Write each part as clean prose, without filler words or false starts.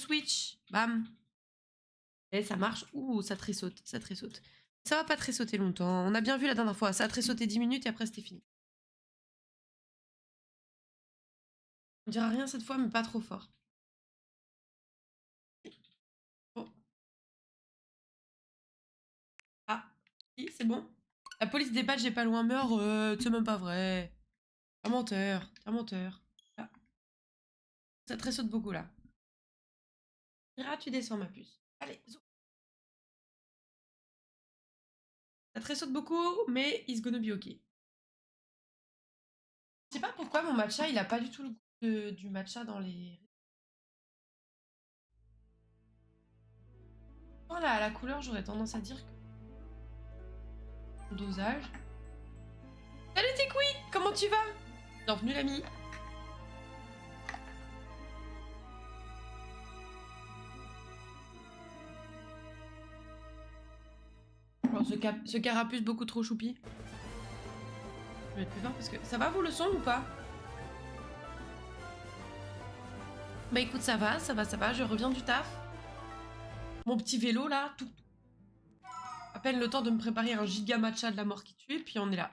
switch. Bam. Et ça marche. Ouh, ça tressaute, ça tressaute. Ça va pas tressauter longtemps. On a bien vu la dernière fois. Ça a tressauté 10 minutes et après c'était fini. On dira rien cette fois, mais pas trop fort. Bon. Ah, si, c'est bon. La police des badges, j'ai pas loin, meurt. C'est même pas vrai. Un menteur, un menteur. Ah. Ça tressaute beaucoup là. Ira, tu descends ma puce. Allez, zou. Ça tressaute beaucoup, mais it's gonna be okay. Je sais pas pourquoi mon matcha, il a pas du tout le goût du matcha dans les... Oh là, la couleur, j'aurais tendance à dire que... Dosage. Salut Tikwi, comment tu vas? Bienvenue l'ami. Alors, ce carapuce beaucoup trop choupi. Je vais être plus fort parce que... Ça va vous le son ou pas? Bah écoute, ça va, je reviens du taf. Mon petit vélo là, tout. À peine le temps de me préparer un giga matcha de la mort qui tue, puis on est là.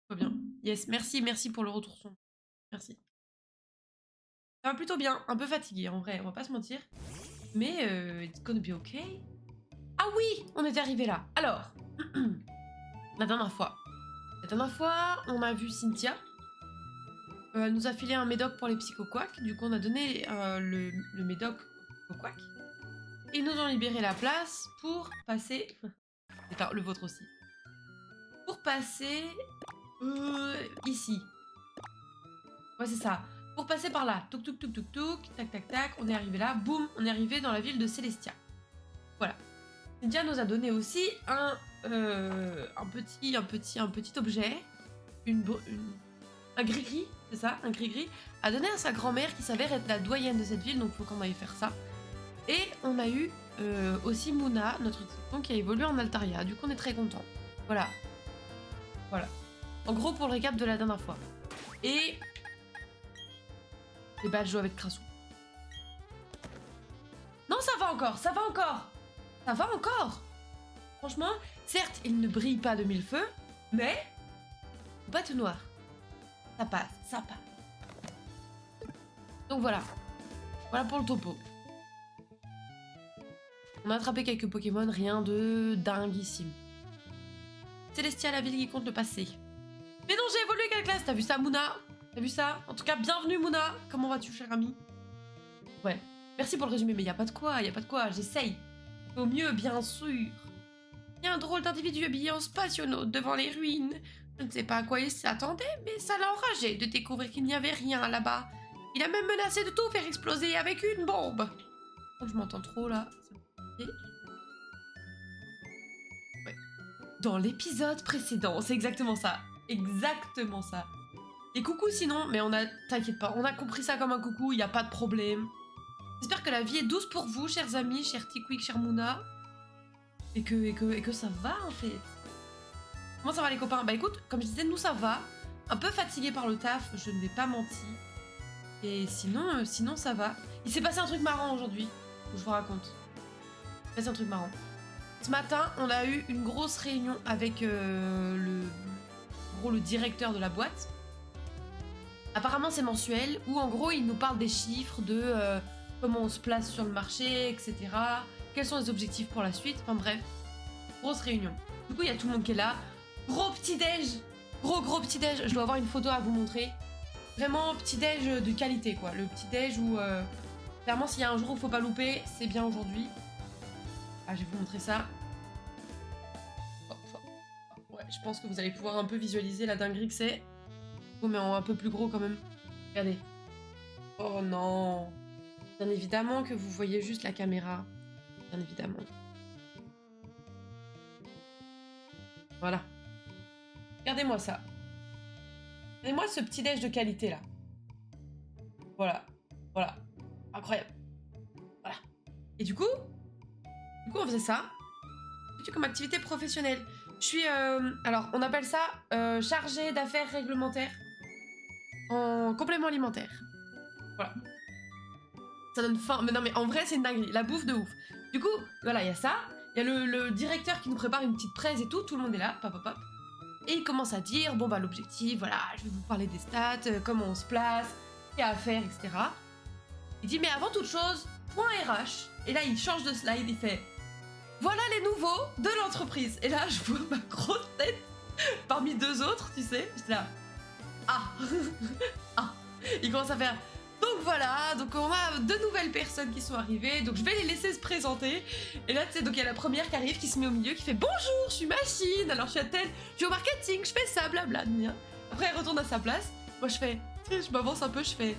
Tout va bien. Yes, merci pour le retour son. Merci. Ça va plutôt bien, un peu fatigué en vrai, on va pas se mentir. Mais it's gonna be okay. Ah oui, on est arrivé là. Alors, la dernière fois, on a vu Cynthia. Elle nous a filé un médoc pour les psychoquacks. Du coup, on a donné le médoc au psychoquack. Et ils nous ont libéré la place pour passer... C'est le vôtre aussi. Pour passer... ici. Ouais, c'est ça. Pour passer par là. Touk, touk, touk, touk, touk. Tac, tac, tac. On est arrivé là. Boum. On est arrivé dans la ville de Célestia. Voilà. Cynthia nous a donné aussi un petit objet. Un gris-gris. C'est ça, un gris-gris. A donné à sa grand-mère qui s'avère être la doyenne de cette ville. Donc, faut qu'on aille faire ça. Et on a eu aussi Mouna, notre typhon, qui a évolué en Altaria. Du coup, on est très contents. Voilà. Voilà. En gros, pour le récap de la dernière fois. Et... les badges jouent avec Krasu. Non, ça va encore, ça va encore. Ça va encore. Franchement, certes, il ne brille pas de mille feux, mais... pas tout noir. Ça passe, ça passe. Donc voilà. Voilà pour le topo. On a attrapé quelques Pokémon, rien de dinguissime. Célestia, la ville qui compte le passé. Mais non, j'ai évolué quelle classe? T'as vu ça, Mouna? T'as vu ça? En tout cas, bienvenue, Mouna. Comment vas-tu, cher ami? Ouais. Merci pour le résumé, mais y a pas de quoi, j'essaye. Au mieux, bien sûr. Il y a un drôle d'individu habillé en spationaute devant les ruines. Je ne sais pas à quoi il s'attendait, mais ça l'a enragé de découvrir qu'il n'y avait rien là-bas. Il a même menacé de tout faire exploser avec une bombe. Oh, je m'entends trop, là. Ouais. Dans l'épisode précédent, c'est exactement ça. Exactement ça. Et coucou sinon, mais t'inquiète pas, on a compris ça comme un coucou, il n'y a pas de problème. J'espère que la vie est douce pour vous, chers amis, chers Tikwick, chers Mouna. Et que ça va, en fait. Comment ça va, les copains? Bah écoute, comme je disais, nous ça va. Un peu fatigué par le taf, je ne vais pas mentir. Et sinon ça va. Il s'est passé un truc marrant aujourd'hui. Je vous raconte. Il s'est passé un truc marrant. Ce matin, on a eu une grosse réunion avec le directeur de la boîte. Apparemment, c'est mensuel, où en gros, il nous parle des chiffres, de comment on se place sur le marché, etc. Quels sont les objectifs pour la suite. Enfin bref, grosse réunion. Du coup, il y a tout le monde qui est là. Gros petit-déj. Gros petit-déj. Je dois avoir une photo à vous montrer. Vraiment petit-déj de qualité, quoi. Le petit-déj où, clairement, s'il y a un jour où il faut pas louper, c'est bien aujourd'hui. Ah, je vais vous montrer ça. Ouais, je pense que vous allez pouvoir un peu visualiser la dinguerie que c'est. Oh, mais en un peu plus gros quand même. Regardez. Oh non. Bien évidemment que vous voyez juste la caméra. Bien évidemment. Voilà. Regardez-moi ça. Regardez-moi ce petit déj de qualité là. Voilà. Voilà. Incroyable. Voilà. Et du coup, on faisait ça. Comme activité professionnelle. Je suis... alors, on appelle ça chargée d'affaires réglementaires en complément alimentaire. Voilà. Ça donne faim. Mais non, mais en vrai, c'est une dinguerie. La bouffe de ouf. Du coup, voilà, il y a ça. Il y a le directeur qui nous prépare une petite presse et tout. Tout le monde est là. Pop, pop, pop. Et il commence à dire, bon, bah, l'objectif, voilà, je vais vous parler des stats, comment on se place, ce qu'il y a à faire, etc. Il dit, mais avant toute chose, point RH. Et là, il change de slide. Il fait, voilà les nouveaux de l'entreprise. Et là, je vois ma grosse tête parmi deux autres, tu sais. J'étais là. Ah. Ah. Il commence à faire. Donc voilà, donc on a deux nouvelles personnes qui sont arrivées, donc je vais les laisser se présenter. Et là, tu sais, donc il y a la première qui arrive, qui se met au milieu, qui fait bonjour, je suis machine, alors je suis à tel, je suis au marketing, je fais ça, blabla. Après, elle retourne à sa place. Moi, je fais, je m'avance un peu, je fais.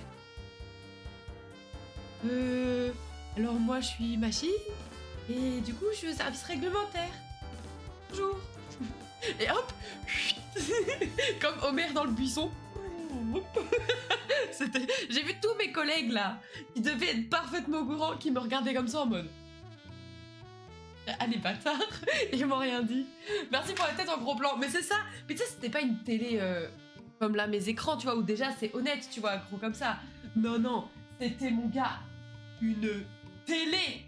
Alors moi, je suis machine, et du coup, je suis au service réglementaire. Bonjour. Et hop, comme Homer dans le buisson. J'ai vu tous mes collègues là, qui devaient être parfaitement au courant, qui me regardaient comme ça en mode. Ah les bâtards, ils m'ont rien dit. Merci pour la tête en gros plan. Mais c'est ça. Mais tu sais, c'était pas une télé comme là mes écrans, tu vois, où déjà c'est honnête, tu vois, gros comme ça. Non, non, c'était mon gars, une télé.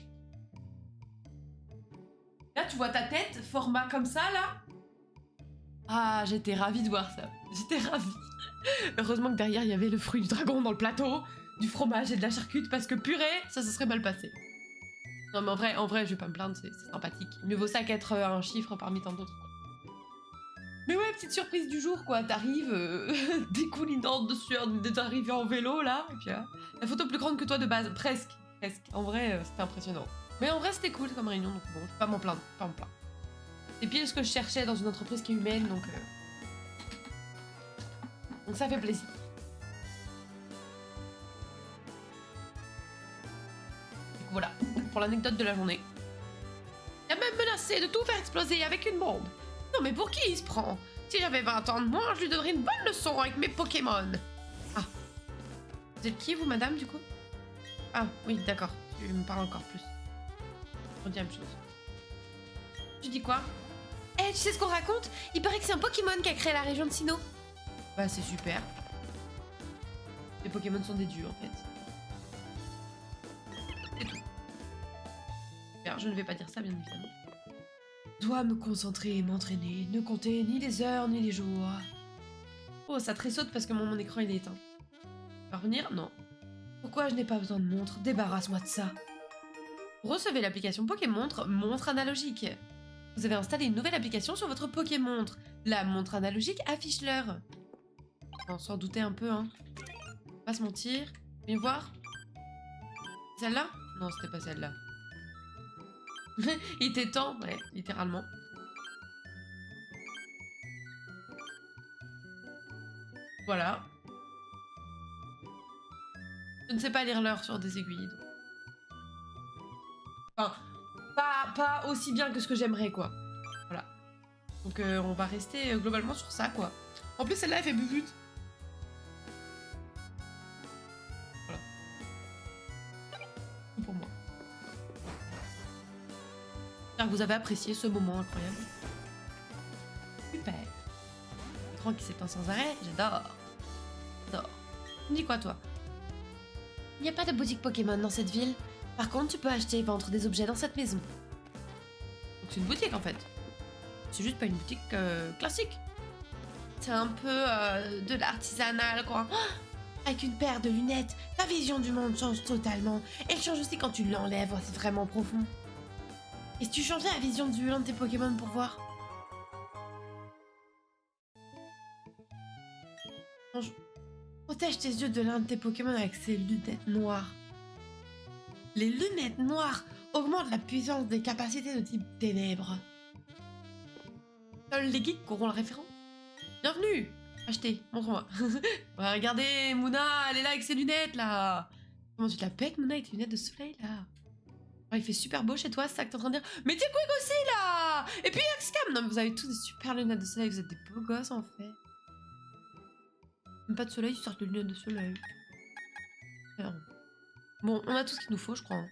Là, tu vois ta tête, format comme ça là. Ah, j'étais ravie de voir ça. J'étais ravie. Heureusement que derrière il y avait le fruit du dragon dans le plateau, du fromage et de la charcute, parce que purée, ça se serait mal passé. Non mais en vrai, je vais pas me plaindre, c'est sympathique. Mieux vaut ça qu'être un chiffre parmi tant d'autres. Mais ouais, petite surprise du jour quoi, t'arrives découlinante de sueur d'arriver en vélo là, et puis la photo plus grande que toi de base, presque. En vrai, c'était impressionnant. Mais en vrai, c'était cool comme réunion, donc bon, je vais pas m'en plaindre, C'est pile ce que je cherchais dans une entreprise qui est humaine, donc ça fait plaisir. Donc voilà, pour l'anecdote de la journée. Il a même menacé de tout faire exploser avec une bombe. Non mais pour qui il se prend? Si j'avais 20 ans de moins, je lui donnerais une bonne leçon avec mes Pokémon. Ah. Vous êtes qui vous, madame, du coup? Ah, oui, d'accord. Tu me parles encore plus. On dit la même chose. Tu dis quoi? Eh, tu sais ce qu'on raconte? Il paraît que c'est un Pokémon qui a créé la région de Sinnoh. Bah, c'est super. Les Pokémon sont des dieux, en fait. C'est tout. Super, je ne vais pas dire ça, bien évidemment. Je dois me concentrer et m'entraîner, ne compter ni les heures ni les jours. Oh, ça tressaute parce que mon écran il est éteint. Va revenir? Non. Pourquoi je n'ai pas besoin de montre? Débarrasse-moi de ça. Recevez l'application Pokémontre, montre analogique. Vous avez installé une nouvelle application sur votre Pokémontre. La montre analogique affiche l'heure. On s'en doutait un peu, hein. Pas se mentir. Viens voir. Celle-là? Non, c'était pas celle-là. Il était temps, ouais, littéralement. Voilà. Je ne sais pas lire l'heure sur des aiguilles. Donc. Enfin, pas aussi bien que ce que j'aimerais, quoi. Voilà. Donc on va rester globalement sur ça, quoi. En plus, celle-là, elle fait bubut. Voilà. Pour moi. J'espère que vous avez apprécié ce moment incroyable. Super. L'écran qui s'éteint sans arrêt, j'adore. J'adore. Tu me dis quoi, toi? Il n'y a pas de boutique Pokémon dans cette ville. Par contre, tu peux acheter et vendre des objets dans cette maison. Donc c'est une boutique, en fait. C'est juste pas une boutique classique. C'est un peu de l'artisanal, quoi. Oh, avec une paire de lunettes, ta vision du monde change totalement. Elle change aussi quand tu l'enlèves, c'est vraiment profond. Et si tu changeais la vision de l'un de tes Pokémon pour voir? Protège tes yeux de l'un de tes Pokémon avec ces lunettes noires. Les lunettes noires augmentent la puissance des capacités de type ténèbres. Seuls les geeks auront la référence. Bienvenue. Achetez, montre-moi. Ouais, regardez, Mouna, elle est là avec ses lunettes, là. Comment tu te la pètes, Mouna, avec tes lunettes de soleil, là? Ouais, il fait super beau chez toi, c'est ça que t'es en train de dire. Mais t'es quick aussi, là. Et puis, Excam. Non, mais vous avez tous des super lunettes de soleil, vous êtes des beaux gosses, en fait. Même pas de soleil, tu sors de lunettes de soleil. Alors. Bon, on a tout ce qu'il nous faut, je crois. Hein.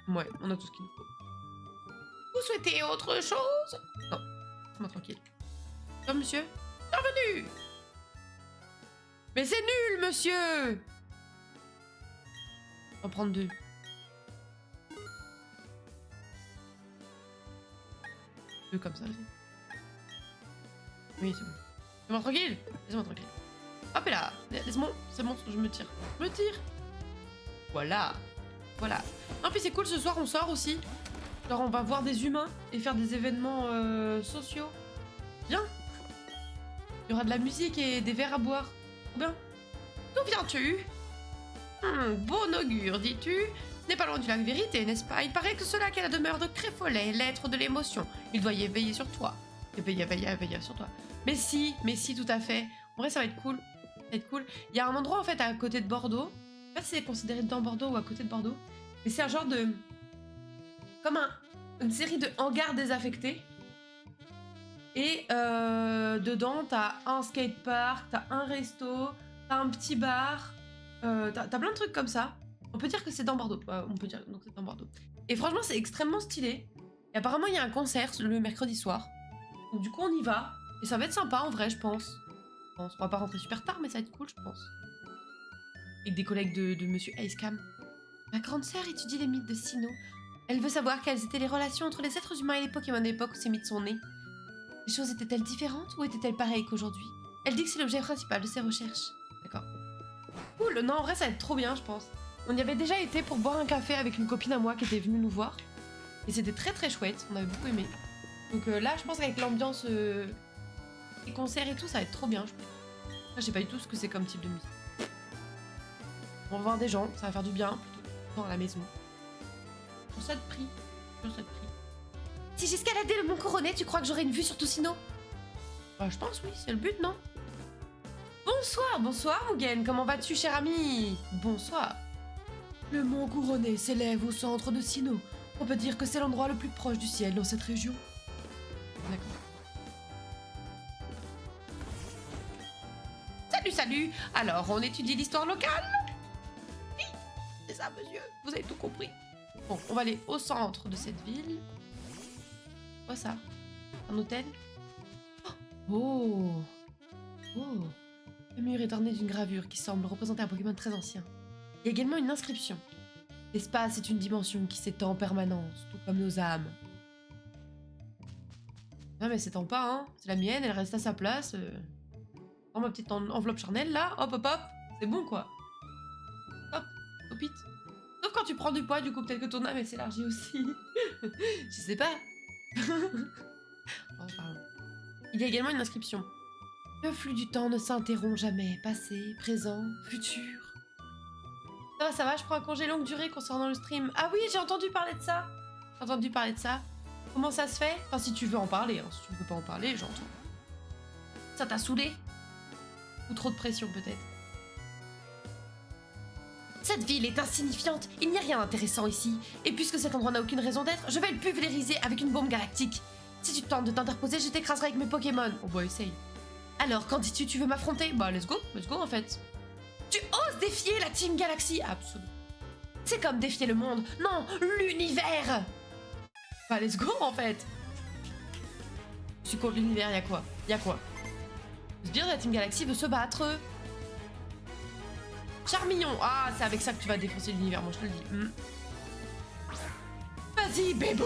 Ouais, on a tout ce qu'il nous faut. Vous souhaitez autre chose? Non, laisse-moi tranquille. Bonjour, monsieur. Bienvenue. Mais c'est nul, monsieur! On va prendre 2. Deux comme ça aussi. Oui, c'est bon. Laisse-moi tranquille! Laisse-moi tranquille. Hop et là! Laisse-moi. C'est bon, je me tire. Je me tire! Voilà. Voilà. Non, puis c'est cool, ce soir, on sort aussi. Genre, on va voir des humains et faire des événements sociaux. Bien! Il y aura de la musique et des verres à boire. Bien. D'où viens-tu? Bon augure, dis-tu? Ce n'est pas loin du lac Vérité, n'est-ce pas? Il paraît que ce lac est la demeure de Créfolet, l'être de l'émotion. Il doit y veiller sur toi. Veiller sur toi. Mais si, tout à fait. En vrai, ça va être cool. Ça va être cool. Il y a un endroit, en fait, à côté de Bordeaux. Je sais pas si c'est considéré dans Bordeaux ou à côté de Bordeaux. Mais c'est un genre de... Comme une série de hangars désaffectés. Et dedans, t'as un skatepark, t'as un resto, t'as un petit bar, t'as plein de trucs comme ça. On peut dire que c'est dans Bordeaux. On peut dire donc c'est dans Bordeaux. Et franchement, c'est extrêmement stylé. Et apparemment, il y a un concert le mercredi soir. Donc du coup, on y va. Et ça va être sympa en vrai, je pense. On va pas rentrer super tard, mais ça va être cool, je pense. Avec des collègues de Monsieur Icecam. Ma grande sœur étudie les mythes de Sinnoh. Elle veut savoir quelles étaient les relations entre les êtres humains et les Pokémon de l'époque où ces mythes sont nés. Les choses étaient-elles différentes ou étaient-elles pareilles qu'aujourd'hui? Elle dit que c'est l'objet principal de ses recherches. D'accord. Cool, non en vrai ça va être trop bien je pense. On y avait déjà été pour boire un café avec une copine à moi qui était venue nous voir. Et c'était très très chouette, on avait beaucoup aimé. Donc là je pense qu'avec l'ambiance, les concerts et tout, ça va être trop bien je pense. Là, je sais pas du tout ce que c'est comme type de musique. On va voir des gens, ça va faire du bien, plutôt dans la maison. Pour ça de prix. Pour ça de prix. Si j'escaladais le mont Couronné, tu crois que j'aurais une vue sur tout Sinnoh? Je pense oui, c'est le but, non? Bonsoir Mugen, comment vas-tu cher ami? Bonsoir. Le mont Couronné s'élève au centre de Sinnoh. On peut dire que c'est l'endroit le plus proche du ciel dans cette région. D'accord. Salut. Alors, on étudie l'histoire locale? Oui, c'est ça monsieur, vous avez tout compris. Bon, on va aller au centre de cette ville. Quoi ça? Un hôtel? Oh. Le mur est orné d'une gravure qui semble représenter un Pokémon très ancien. Il y a également une inscription. L'espace est une dimension qui s'étend en permanence, tout comme nos âmes. Non mais s'étend pas, hein. C'est la mienne, elle reste à sa place. Dans ma petite enveloppe charnelle là, hop, c'est bon quoi. Hop, hopite. Sauf quand tu prends du poids, du coup peut-être que ton âme elle s'élargit aussi. Je sais pas. Oh, pardon. Il y a également une inscription. Le flux du temps ne s'interrompt jamais. Passé, présent, futur. Ça va, je prends un congé longue durée concernant le stream. Ah oui, j'ai entendu parler de ça. Comment ça se fait? Enfin, si tu veux en parler, hein. Si tu ne veux pas en parler, j'entends. Ça t'a saoulé? Ou trop de pression, peut-être? Cette ville est insignifiante. Il n'y a rien d'intéressant ici. Et puisque cet endroit n'a aucune raison d'être, je vais le pulvériser avec une bombe galactique. Si tu tentes de t'interposer, je t'écraserai avec mes Pokémon. Oh bah, essaye. Alors, quand dis-tu, tu veux m'affronter? Bah, let's go en fait. Tu oses défier la Team Galaxy? Absolument. C'est comme défier le monde. Non, l'univers. Bah, let's go en fait. Je suis contre l'univers, y'a quoi? Se dire, la Team Galaxy veut se battre. Charmillon. Ah, c'est avec ça que tu vas défoncer l'univers, moi je te le dis. Vas-y, bébé.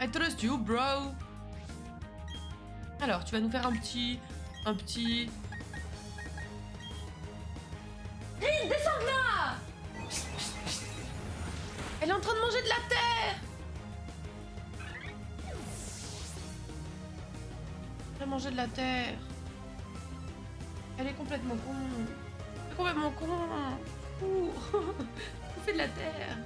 I trust you, bro. Alors, tu vas nous faire un petit... Lynn, descends là. Elle est en train de manger de la terre. Elle a mangé de la terre. Elle est complètement con. Ouh. On fait de la terre.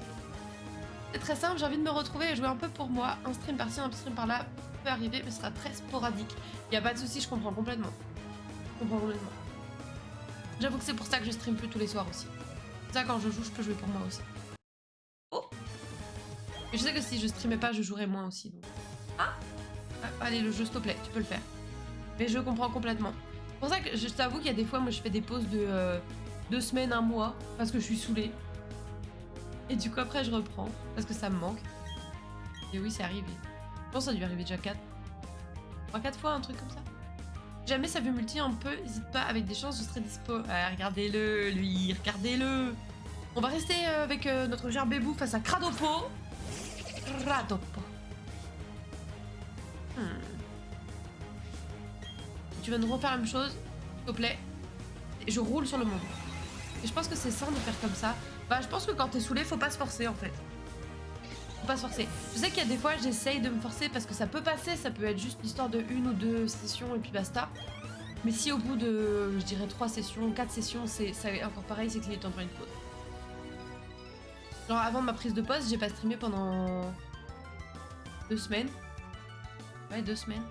C'est très simple, j'ai envie de me retrouver et jouer un peu pour moi. Un stream par-ci, un stream par-là peut arriver, mais ce sera très sporadique. Y a pas de souci, je comprends complètement. J'avoue que c'est pour ça que je stream plus tous les soirs aussi. C'est ça, quand je joue, je peux jouer pour moi aussi. Oh. Et je sais que si je streamais pas, je jouerais moins aussi. Donc. Ah, allez, le jeu, s'il te plaît, tu peux le faire. Mais je comprends complètement. C'est pour ça que je t'avoue qu'il y a des fois, moi, je fais des pauses de 2 semaines, 1 mois, parce que je suis saoulée. Et du coup, après, je reprends, parce que ça me manque. Et oui, c'est arrivé. Je pense que ça a dû arriver déjà 4 fois, un truc comme ça. Jamais ça veut multi un peu, n'hésite pas, avec des chances je serai dispo. Ah, regardez-le, lui, regardez-le. On va rester avec notre gerbébou face à Cradopo. Cradopo. Tu vas nous refaire la même chose, s'il te plaît. Je roule sur le monde. Et je pense que c'est sain de faire comme ça. Bah, je pense que quand t'es saoulé, faut pas se forcer en fait. Faut pas se forcer. Je sais qu'il y a des fois, j'essaye de me forcer parce que ça peut passer, ça peut être juste l'histoire de 1 ou 2 sessions et puis basta. Mais si au bout de, je dirais 3 sessions, 4 sessions, c'est encore pareil, c'est qu'il est temps de faire une pause. Genre avant ma prise de poste, j'ai pas streamé pendant 2 semaines. Ouais, 2 semaines.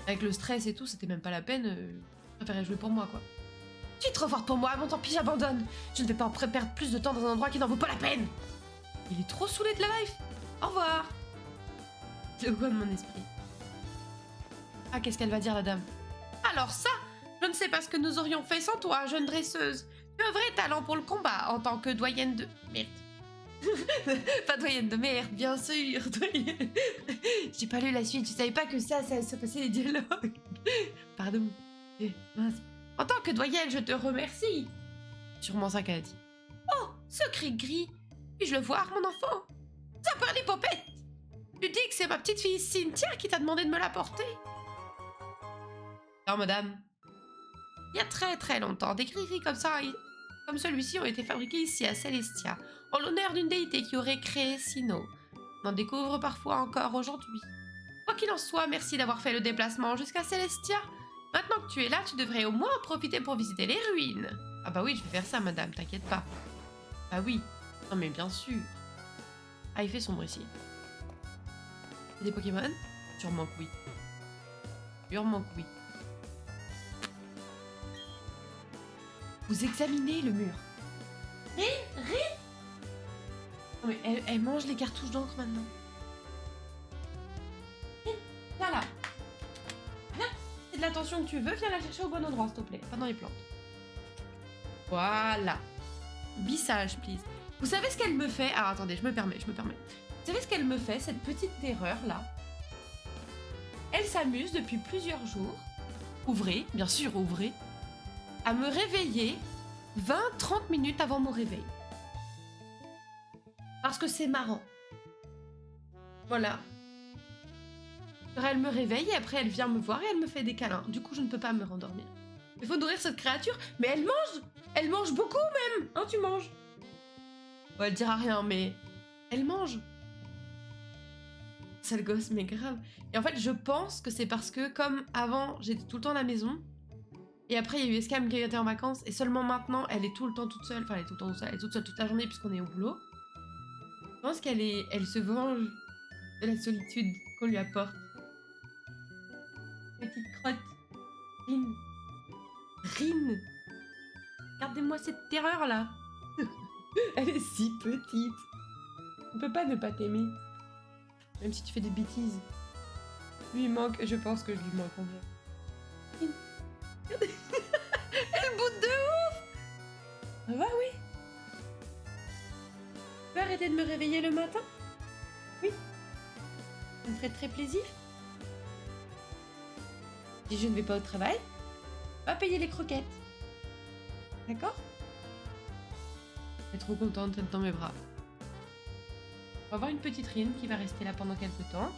Avec le stress et tout, c'était même pas la peine. Je préférais jouer pour moi, quoi. Tu es trop forte pour moi, bon tant pis, j'abandonne. Je ne vais pas perdre plus de temps dans un endroit qui n'en vaut pas la peine. Il est trop saoulé de la life. Au revoir. Le coin de mon esprit. Ah, qu'est-ce qu'elle va dire, la dame? Alors ça, je ne sais pas ce que nous aurions fait sans toi, jeune dresseuse. Tu as un vrai talent pour le combat en tant que doyenne de... Merde. Pas doyenne de merde, bien sûr. J'ai pas lu la suite, je savais pas que ça se passait les dialogues. Pardon. Mince. En tant que doyenne, je te remercie. Sûrement ça qu'elle a dit. Oh, ce cri gris. Puis-je le voir, mon enfant? Ça perd les popettes. Tu dis que c'est ma petite fille Cynthia qui t'a demandé de me l'apporter? Non, madame. Il y a très très longtemps, des gris-gris comme ça, comme celui-ci, ont été fabriqués ici à Celestia, en l'honneur d'une déité qui aurait créé Sinnoh. On en découvre parfois encore aujourd'hui. Quoi qu'il en soit, merci d'avoir fait le déplacement jusqu'à Celestia. Maintenant que tu es là, tu devrais au moins en profiter pour visiter les ruines. Ah bah oui, je vais faire ça, madame, t'inquiète pas. Bah oui. Non mais bien sûr. Ah, il fait sombre ici. Il y a des Pokémon? Sûrement que oui. Sûrement que oui. Vous examinez le mur. Non mais elle mange les cartouches d'encre maintenant. Viens là. Viens. C'est de l'attention que tu veux, viens la chercher au bon endroit, s'il te plaît. Pas dans les plantes. Voilà. Bissage, please. Vous savez ce qu'elle me fait? Ah, attendez, je me permets. Vous savez ce qu'elle me fait, cette petite terreur là? Elle s'amuse depuis plusieurs jours. Ouvrez, bien sûr, ouvrez. À me réveiller 20-30 minutes avant mon réveil. Parce que c'est marrant. Voilà. Alors elle me réveille et après elle vient me voir et elle me fait des câlins. Du coup, je ne peux pas me rendormir. Il faut nourrir cette créature, mais elle mange. Elle mange beaucoup même. Hein, tu manges. Bon, elle dira rien, mais elle mange. Sale gosse, mais grave. Et en fait, je pense que c'est parce que comme avant, j'étais tout le temps à la maison. Et après, il y a eu Escam qui était en vacances. Et seulement maintenant, elle est tout le temps toute seule. Enfin, elle est tout le temps toute seule. Elle est toute seule toute la journée puisqu'on est au boulot. Je pense elle se venge de la solitude qu'on lui apporte. Petite crotte. Rin. Rin. Regardez-moi cette terreur là. Elle est si petite. On peut pas ne pas t'aimer. Même si tu fais des bêtises. Lui manque, je pense que je lui manque en vrai. Elle boude de ouf. Ça va, oui. Tu peux arrêter de me réveiller le matin? Oui. Ça me ferait très plaisir. Si je ne vais pas au travail, va payer les croquettes. D'accord? Elle est trop contente d'être dans mes bras. On va avoir une petite Rine qui va rester là pendant quelques temps.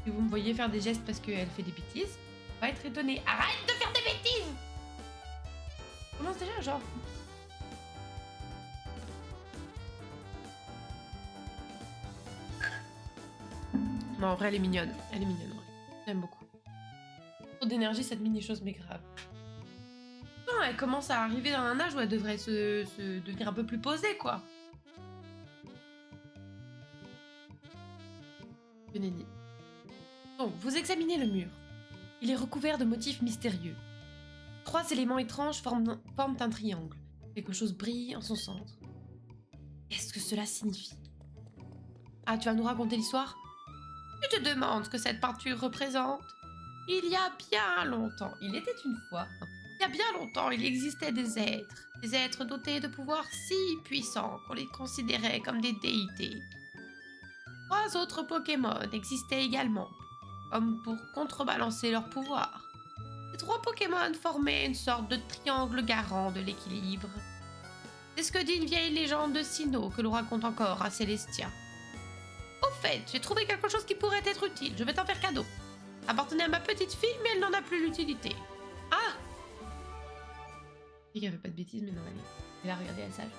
Si vous me voyez faire des gestes parce qu'elle fait des bêtises, on va être étonné. Arrête de faire des bêtises! On commence déjà, genre. Non, en vrai, elle est mignonne. Elle est mignonne, ouais. J'aime beaucoup. Trop d'énergie, cette mini-chose, mais grave. Non, elle commence à arriver dans un âge où elle devrait se devenir un peu plus posée, quoi. Beneni. Donc, vous examinez le mur. Il est recouvert de motifs mystérieux. 3 éléments étranges forment un triangle. Quelque chose brille en son centre. Qu'est-ce que cela signifie? Ah, tu vas nous raconter l'histoire? Tu te demandes ce que cette peinture représente? Il y a bien longtemps, il était une fois. Il y a bien longtemps, il existait des êtres dotés de pouvoirs si puissants qu'on les considérait comme des déités. 3 autres Pokémon existaient également, comme pour contrebalancer leur pouvoir. Les 3 Pokémon formaient une sorte de triangle garant de l'équilibre. C'est ce que dit une vieille légende de Sinnoh que l'on raconte encore à Célestia. Au fait, j'ai trouvé quelque chose qui pourrait être utile. Je vais t'en faire cadeau. Appartenait à ma petite fille, mais elle n'en a plus l'utilité. Ah! Je dis qu'elle fait pas de bêtises, mais non, elle a regardé la salle.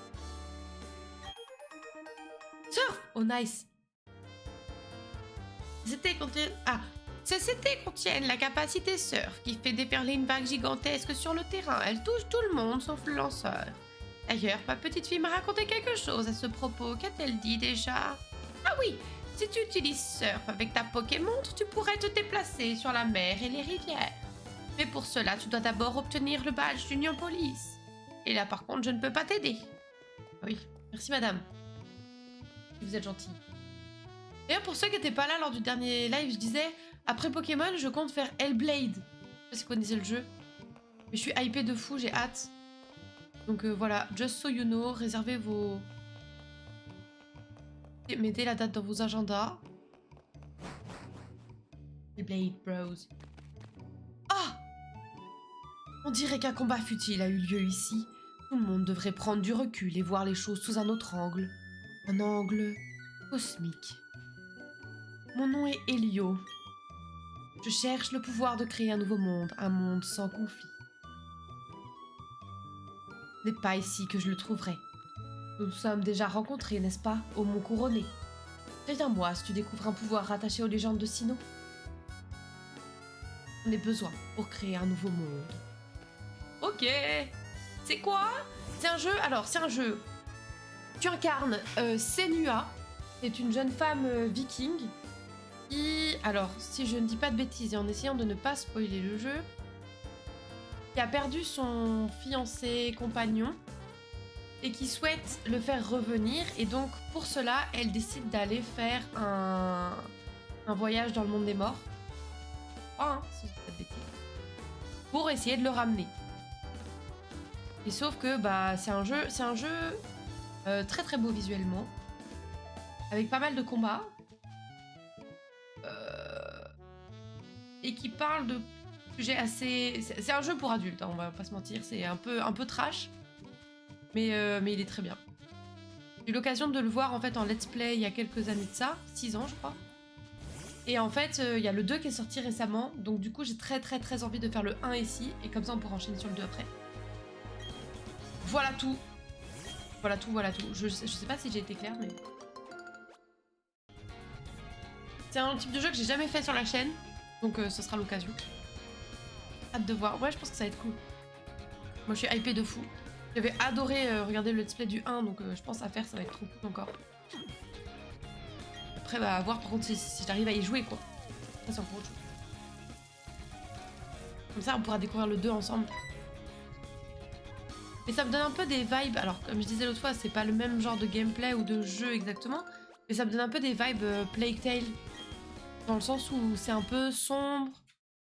Surf! Oh, nice! Ces CT contiennent la capacité surf qui fait déferler une vague gigantesque sur le terrain. Elle touche tout le monde sauf le lanceur. D'ailleurs, ma petite fille m'a raconté quelque chose à ce propos. Qu'a-t-elle dit déjà? Ah oui! Si tu utilises surf avec ta Pokémontre, tu pourrais te déplacer sur la mer et les rivières. Mais pour cela, tu dois d'abord obtenir le badge d'Union Police. Et là, par contre, je ne peux pas t'aider. Oui, merci madame. Vous êtes gentille. D'ailleurs, pour ceux qui n'étaient pas là lors du dernier live, je disais, après Pokémon, je compte faire Hellblade. Je sais pas si vous connaissez le jeu. Mais je suis hypée de fou, j'ai hâte. Donc voilà, just so you know, réservez vos... Mettez la date dans vos agendas. Hellblade Bros. Ah! On dirait qu'un combat futile a eu lieu ici. Tout le monde devrait prendre du recul et voir les choses sous un autre angle. Un angle cosmique. Mon nom est Elio. Je cherche le pouvoir de créer un nouveau monde, un monde sans conflit. Ce n'est pas ici que je le trouverai. Nous nous sommes déjà rencontrés, n'est-ce pas, au Mont Couronné. Préviens-moi si tu découvres un pouvoir rattaché aux légendes de Sinnoh. J'en ai besoin pour créer un nouveau monde. Ok. C'est quoi? C'est un jeu... Alors, c'est un jeu... Tu incarnes Senua. C'est une jeune femme viking qui... Alors, si je ne dis pas de bêtises et en essayant de ne pas spoiler le jeu, qui a perdu son fiancé compagnon et qui souhaite le faire revenir. Et donc, pour cela, elle décide d'aller faire un voyage dans le monde des morts. Hein, si je dis pas de bêtises. Pour essayer de le ramener. Et sauf que, bah, c'est un jeu très très beau visuellement. Avec pas mal de combats. Et qui parle de sujets assez... C'est un jeu pour adultes, hein, on va pas se mentir. C'est un peu trash. Mais il est très bien. J'ai eu l'occasion de le voir en fait en let's play il y a quelques années de ça. 6 ans je crois. Et en fait, il y a le 2 qui est sorti récemment. Donc du coup, j'ai très très très envie de faire le 1 ici. Et comme ça, on pourra enchaîner sur le 2 après. Voilà tout. Voilà tout, voilà tout. Je sais pas si j'ai été claire, mais... C'est un type de jeu que j'ai jamais fait sur la chaîne. Donc ce sera l'occasion. Hâte de voir. Ouais, je pense que ça va être cool. Moi, je suis hypée de fou. J'avais adoré regarder le let's play du 1, donc je pense à faire, ça va être trop cool encore. Après, bah, à voir par contre si j'arrive à y jouer, quoi. Ça, c'est encore autre chose. Comme ça, on pourra découvrir le 2 ensemble. Mais ça me donne un peu des vibes. Alors, comme je disais l'autre fois, c'est pas le même genre de gameplay ou de jeu exactement. Mais ça me donne un peu des vibes Plague Tale. Dans le sens où c'est un peu sombre.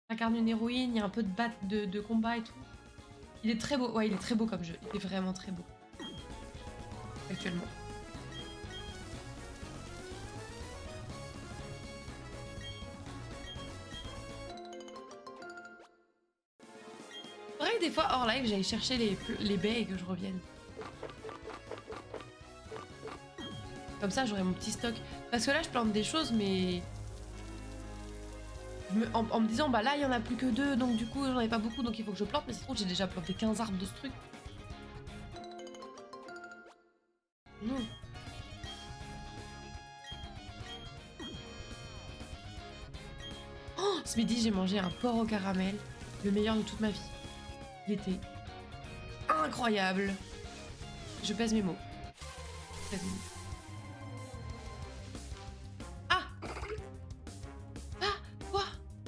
On incarne une héroïne, il y a un peu de combat et tout. Il est très beau. Ouais, il est très beau comme jeu. Il est vraiment très beau. Actuellement. Faudrait que des fois, hors live, j'aille chercher les baies et que je revienne. Comme ça, j'aurai mon petit stock. Parce que là, je plante des choses, mais... En me disant, bah là, il y en a plus que 2, donc du coup, j'en ai pas beaucoup, donc il faut que je plante. Mais c'est trop, j'ai déjà planté 15 arbres de ce truc. Non. Oh, ce midi, j'ai mangé un porc au caramel. Le meilleur de toute ma vie. L'été. Incroyable. Je pèse mes mots. Je pèse mes mots.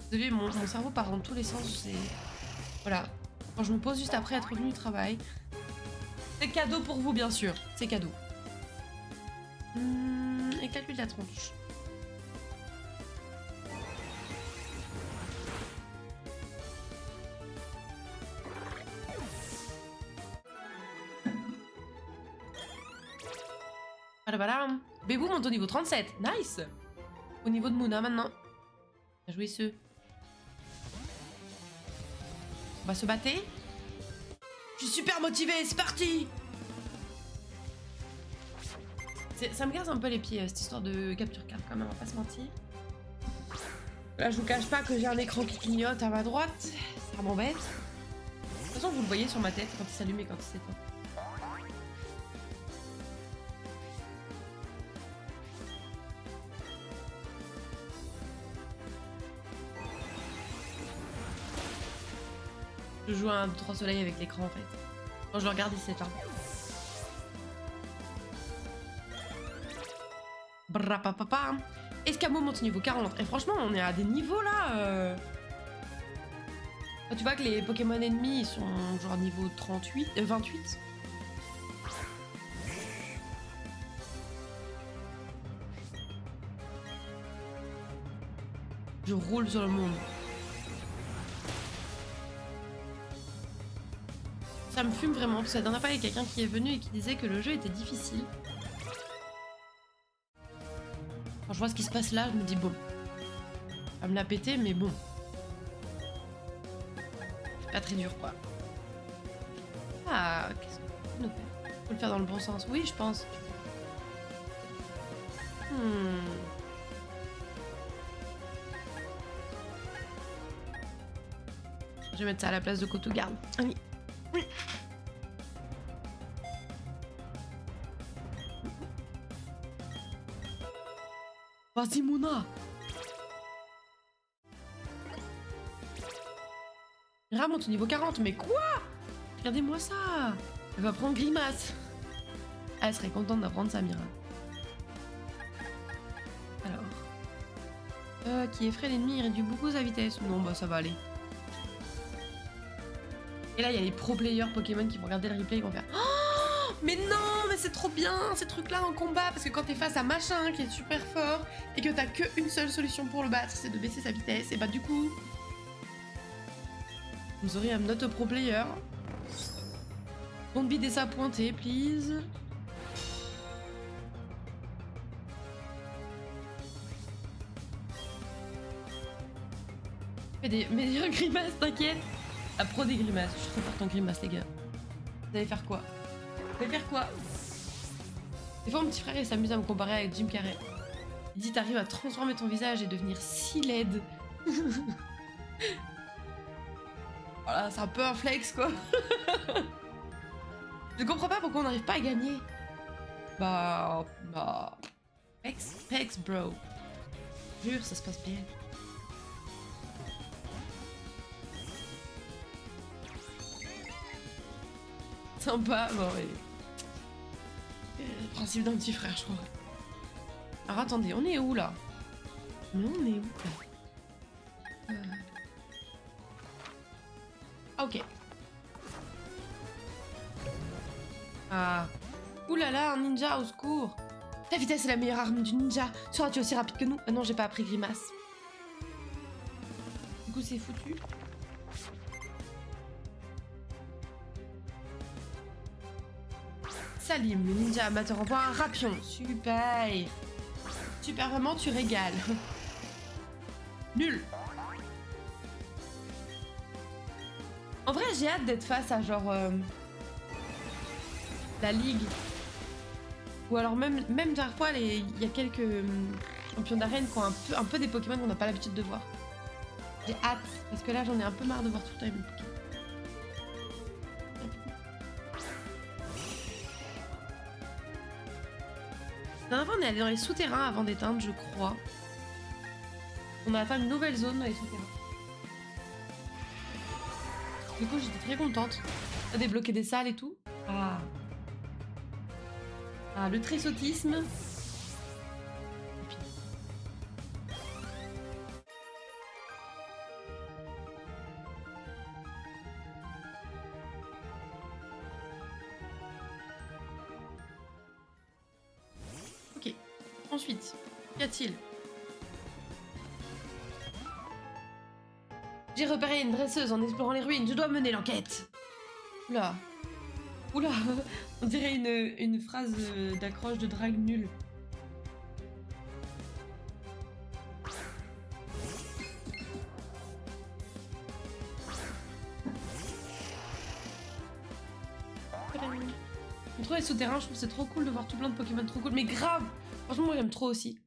Désolée, mon cerveau part dans tous les sens. Voilà. Quand je me pose juste après être revenu du travail. C'est cadeau pour vous, bien sûr. C'est cadeau. Éclate-lui de la tronche. Voilà. Bébou monte au niveau 37. Nice. Au niveau de Mouna maintenant. Bien joué, ceux. On va se battre. Je suis super motivée, c'est parti. Ça me casse un peu les pieds, cette histoire de capture carte quand même, on va pas se mentir. Là, je vous cache pas que j'ai un écran qui clignote à ma droite. Ça m'embête. De toute façon, vous le voyez sur ma tête quand il s'allume et quand il s'éteint. Je joue à un 3 soleils avec l'écran en fait. Quand je le regarde, il s'éteint. Brapapapa. Escabeau monte niveau 40. Et franchement, on est à des niveaux là. Tu vois que les Pokémon ennemis ils sont genre niveau 38, 28. Je roule sur le monde. Ça me fume vraiment, parce que la dernière fois, il y a quelqu'un qui est venu et qui disait que le jeu était difficile. Quand je vois ce qui se passe là, je me dis bon. Elle me l'a pété, mais bon. C'est pas très dur, quoi. Ah, qu'est-ce qu'on peut nous faire? Faut le faire dans le bon sens. Oui, je pense. Je vais mettre ça à la place de Kotogarde. Ah oui. Oui. Vas-y, Mouna. Ra monte au niveau 40, mais quoi? Regardez-moi ça. Elle va prendre Grimace. Elle serait contente d'apprendre ça, Mira. Alors. Qui effraie l'ennemi, il réduit beaucoup sa vitesse. Non, bah ça va aller. Et là, il y a les pro-players Pokémon qui vont regarder le replay et vont faire oh, mais non, mais c'est trop bien ces trucs-là en combat. Parce que quand t'es face à machin qui est super fort et que t'as qu'une seule solution pour le battre, c'est de baisser sa vitesse. Et bah du coup... Vous aurez un note pro-player. Don't be disappointed, please. Fais des meilleures grimaces, t'inquiète. La pro des grimaces, je suis trop forte en grimaces, les gars. Vous allez faire quoi? Vous allez faire quoi? Des fois, mon petit frère, il s'amuse à me comparer avec Jim Carrey. Il dit t'arrives à transformer ton visage et devenir si laide. Voilà, c'est un peu un flex, quoi. Je comprends pas pourquoi on n'arrive pas à gagner. Bah... Pex, bro. Jure, ça se passe bien. Sympa, bon, ouais. Le principe d'un petit frère, je crois. Alors attendez, on est où là? Mais on est où là? Ok. Ah. Ouh là là, un ninja, au secours. La vitesse est la meilleure arme du ninja. Seras-tu aussi rapide que nous? Ah non, j'ai pas appris Grimace. Du coup, c'est foutu. Salim, le ninja amateur envoie un rapion. Super. Super, vraiment, tu régales. Nul. En vrai, j'ai hâte d'être face à genre... la ligue. Ou alors même parfois, il y a quelques champions d'arène qui ont un peu des Pokémon qu'on n'a pas l'habitude de voir. J'ai hâte, parce que là, j'en ai un peu marre de voir tout le temps les mêmes Pokémon. La dernière fois, on est allé dans les souterrains avant d'éteindre, je crois. On a atteint une nouvelle zone dans les souterrains. Du coup, j'étais très contente. On a débloqué des salles et tout. Ah. Ah, le trésautisme. Et puis... Ok. Ensuite, qu'y a-t-il? J'ai repéré une dresseuse en explorant les ruines. Je dois mener l'enquête. Oula. Oula. On dirait une phrase d'accroche de drague nulle. J'aime trop les souterrains, je trouve que c'est trop cool de voir tout plein de Pokémon trop cool. Mais grave! Franchement, j'aime trop aussi.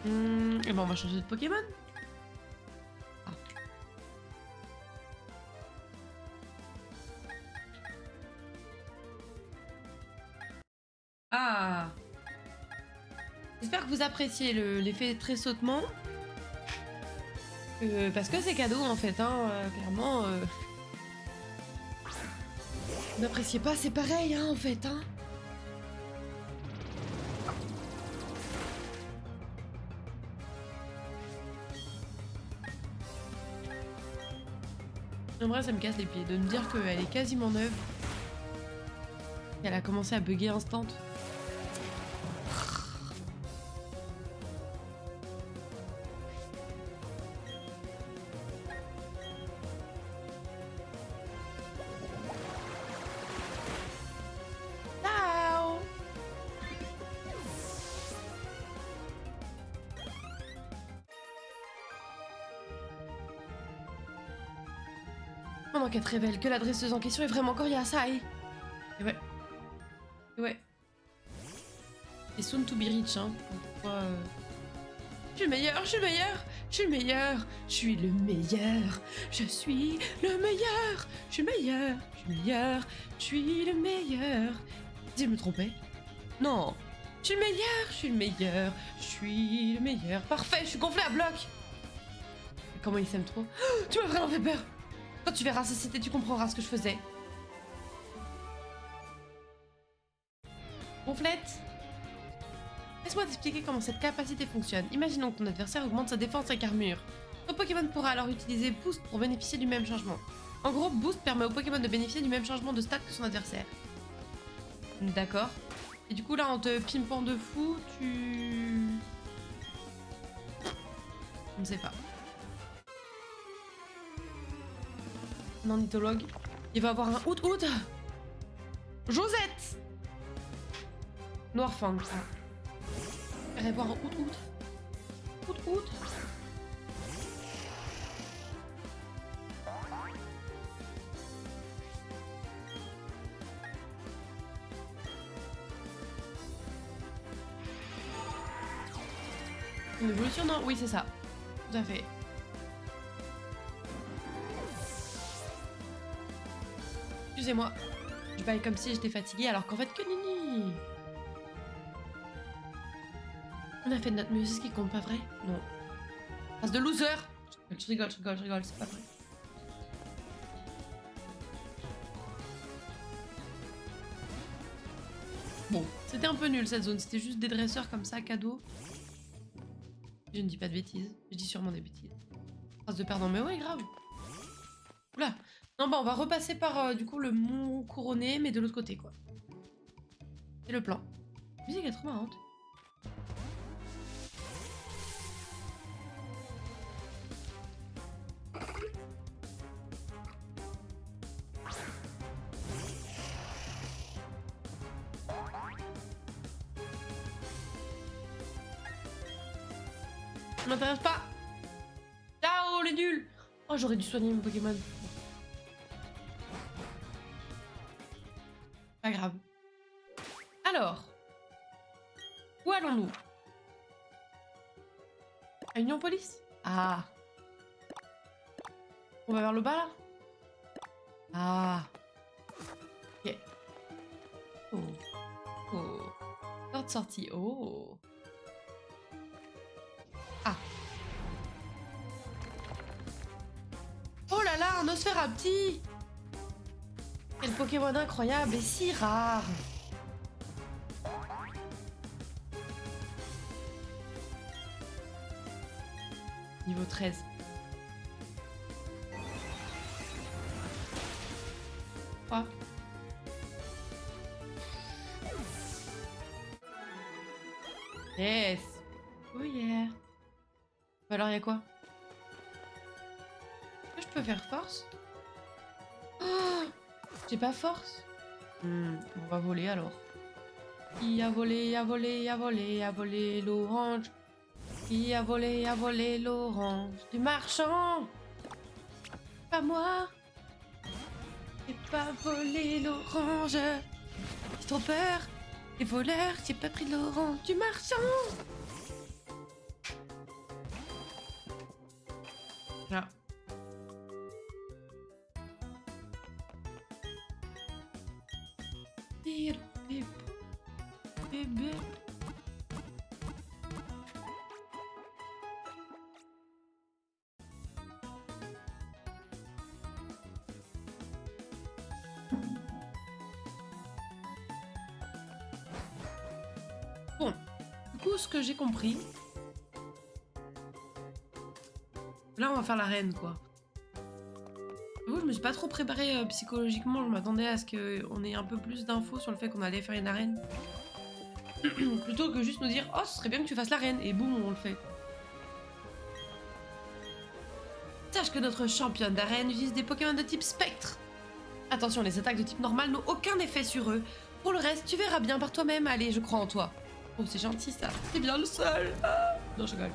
Et ben on va changer de Pokémon. Ah. J'espère que vous appréciez l'effet très sautement. Parce que c'est cadeau en fait, hein, clairement. Vous n'appréciez pas, c'est pareil, hein, en fait, hein. En vrai, ça me casse les pieds de me dire qu'elle est quasiment neuve. Elle a commencé à bugger instant. Ciao. Pendant qu'elle te révèle que l'adresseuse en question est vraiment Koryasai. Et ouais. Et ouais. Et soon to be rich, hein. Pourquoi, Je suis le meilleur, je suis le meilleur, je suis le meilleur, je suis le meilleur, je suis le meilleur, je suis le meilleur, je suis le meilleur, je suis le meilleur. Si je me trompais? Non. Je suis le meilleur, je suis le meilleur, je suis le meilleur. Parfait, je suis gonflé à bloc. Comment il s'aime trop. Oh, tu m'as vraiment fait peur. Quand tu verras ce c'était, tu comprendras ce que je faisais. Gonflette. Laisse-moi t'expliquer comment cette capacité fonctionne. Imaginons que ton adversaire augmente sa défense avec armure. Ton Pokémon pourra alors utiliser Boost pour bénéficier du même changement. En gros, Boost permet au Pokémon de bénéficier du même changement de stat que son adversaire. D'accord. Et du coup, là, en te pimpant de fou, tu... Je ne sais pas. Un ornithologue. Il va avoir un out-out. Josette. Noirfang. Ah. Il va avoir un out-out. Out-out. Une évolution, non? Oui, c'est ça. Tout à fait. Excusez-moi. Je baille comme si j'étais fatiguée alors qu'en fait que nini. On a fait de notre mieux, c'est ce qui compte, pas vrai? Non. Face de loser. Je rigole, c'est pas vrai. Bon, c'était un peu nul cette zone, c'était juste des dresseurs comme ça, cadeau. Je ne dis pas de bêtises, je dis sûrement des bêtises. Phrase de perdant, mais ouais, grave. Oula. Non, bah on va repasser par du coup le mont couronné, mais de l'autre côté quoi. C'est le plan. Musique est trop marrante. Ça m'intéresse pas. Ciao les nuls. Oh, j'aurais dû soigner mon Pokémon. Pas grave. Alors, où allons-nous? À Union Police? Ah. On va vers le bas là? Ah. Ok. Oh. Oh. Porte sortie. Oh. Ah. Oh là là, un Nosferapti! Quel Pokémon incroyable et si rare! Niveau 13. Quoi? Yes! Oh yeah! Alors y'a quoi? Est-ce que je peux faire force? Oh, j'ai pas force? On va voler alors. Qui a volé, a volé, a volé, a volé l'orange? Qui a volé l'orange du marchand? Pas moi. J'ai pas volé l'orange. J'ai trop peur. Les voleurs, j'ai pas pris l'orange du marchand. Là. Bébé. Bon, du coup, ce que j'ai compris... Là, on va faire la reine, quoi. Vous, je me suis pas trop préparée psychologiquement. Je m'attendais à ce qu'on ait un peu plus d'infos sur le fait qu'on allait faire une arène. Plutôt que juste nous dire « Oh, ce serait bien que tu fasses l'arène » et boum, on le fait. Sache que notre championne d'arène utilise des Pokémon de type spectre. Attention, les attaques de type normal n'ont aucun effet sur eux. Pour le reste, tu verras bien par toi-même. Allez, je crois en toi. Oh, c'est gentil ça. C'est bien le seul. Ah non, je rigole.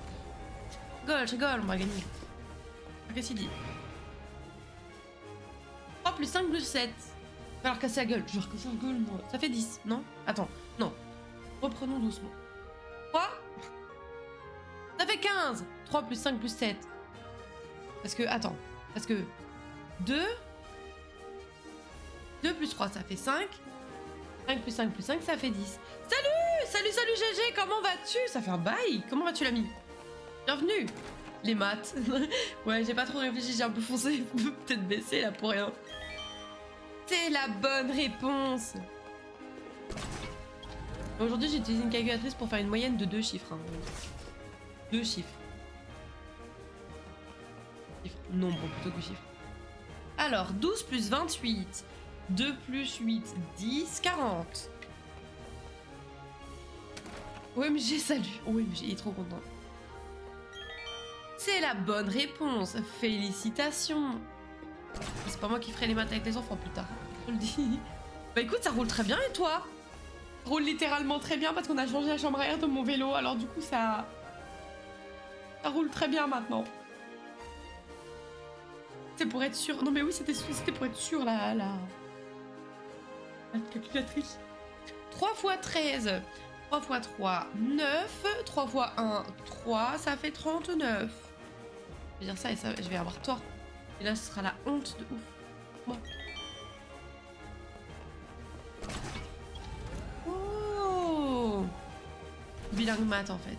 Je rigole, on va gagner. Qu'est-ce qu'il dit? 3 plus 5 plus 7. Va leur casser la gueule. Je vais leur casser la gueule, moi. Ça fait 10, non? Attends, non. Reprenons doucement. 3. Ça fait 15. 3 plus 5 plus 7. Parce que, attends. Parce que 2. 2 plus 3, ça fait 5. 5 plus 5 plus 5, ça fait 10. Salut GG, comment vas-tu? Ça fait un bail. Comment vas-tu, l'ami? Bienvenue. Les maths. Ouais, j'ai pas trop réfléchi, j'ai un peu foncé. Peut-être baisser là pour rien. C'est la bonne réponse. Aujourd'hui, j'ai utilisé une calculatrice pour faire une moyenne de 2 chiffres. Hein. 2 chiffres. Nombre plutôt que chiffre. Alors, 12 plus 28. 2 plus 8, 10, 40. OMG, salut. OMG, il est trop content. C'est la bonne réponse. Félicitations. C'est pas moi qui ferai les maths avec les enfants plus tard. Je le dis. Bah écoute, ça roule très bien et toi? Ça roule littéralement très bien parce qu'on a changé la chambre à air de mon vélo. Alors du coup, ça roule très bien maintenant. C'est pour être sûr. Non mais oui, c'était pour être sûr la calculatrice. 3 x 13. 3 x 3, 9. 3 x 1, 3. Ça fait 39. Je vais dire ça et ça, je vais avoir tort. Et là, ce sera la honte de ouf. Bon. Oh, bilingue maths en fait.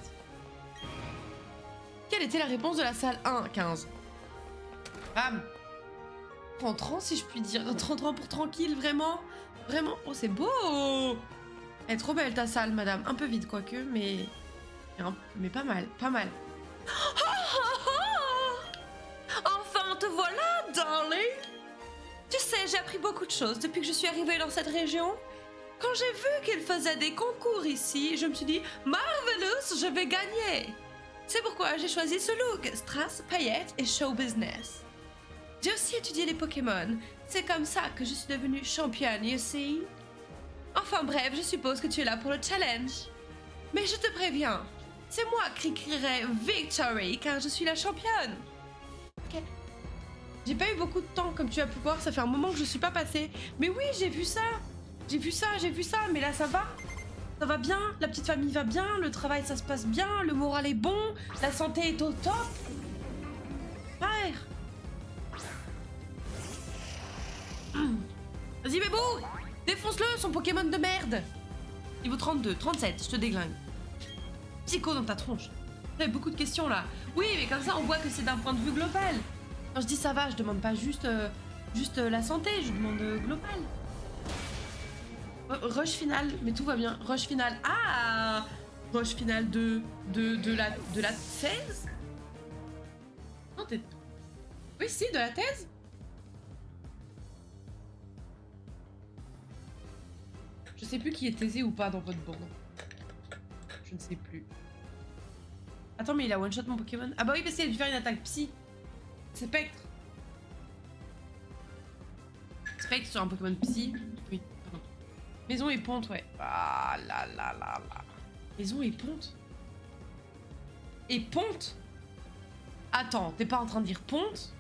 Quelle était la réponse de la salle 1, 15? Bam. 30 ans si je puis dire. 30 ans pour tranquille, vraiment. Vraiment. Oh, c'est beau. Elle est trop belle ta salle, madame. Un peu vide, quoique, mais pas mal, pas mal. Enfin, te voilà, darling. Tu sais, j'ai appris beaucoup de choses depuis que je suis arrivée dans cette région. Quand j'ai vu qu'il faisait des concours ici, je me suis dit, marvelous, je vais gagner. C'est pourquoi j'ai choisi ce look, strass, paillettes et show business. J'ai aussi étudié les Pokémon. C'est comme ça que je suis devenue championne, you see. Enfin bref, je suppose que tu es là pour le challenge. Mais je te préviens, c'est moi qui crierai Victory car je suis la championne. Ok. J'ai pas eu beaucoup de temps comme tu as pu voir, ça fait un moment que je suis pas passée. Mais oui, j'ai vu ça. J'ai vu ça, mais là ça va. Ça va bien, la petite famille va bien, le travail ça se passe bien, le moral est bon, la santé est au top. Frère. Vas-y bébou, défonce-le, son Pokémon de merde. Niveau 32, 37, je te déglingue. Psycho dans ta tronche. T'avais beaucoup de questions là. Oui, mais comme ça on voit que c'est d'un point de vue global. Quand je dis ça va, je demande pas juste la santé, je demande global. Rush final, mais tout va bien. Rush final. Ah, rush final de la thèse. Non, t'es... Oui, si, de la thèse. Je sais plus qui est thésé ou pas dans votre board. Je ne sais plus. Attends, mais il a one-shot mon Pokémon. Ah bah oui, parce qu'il a dû faire une attaque psy. Spectre. Spectre sur un Pokémon psy. Oui, pardon. Maison et ponte, ouais. Ah là là là là. Maison et ponte. Et ponte. Attends, t'es pas en train de dire ponte?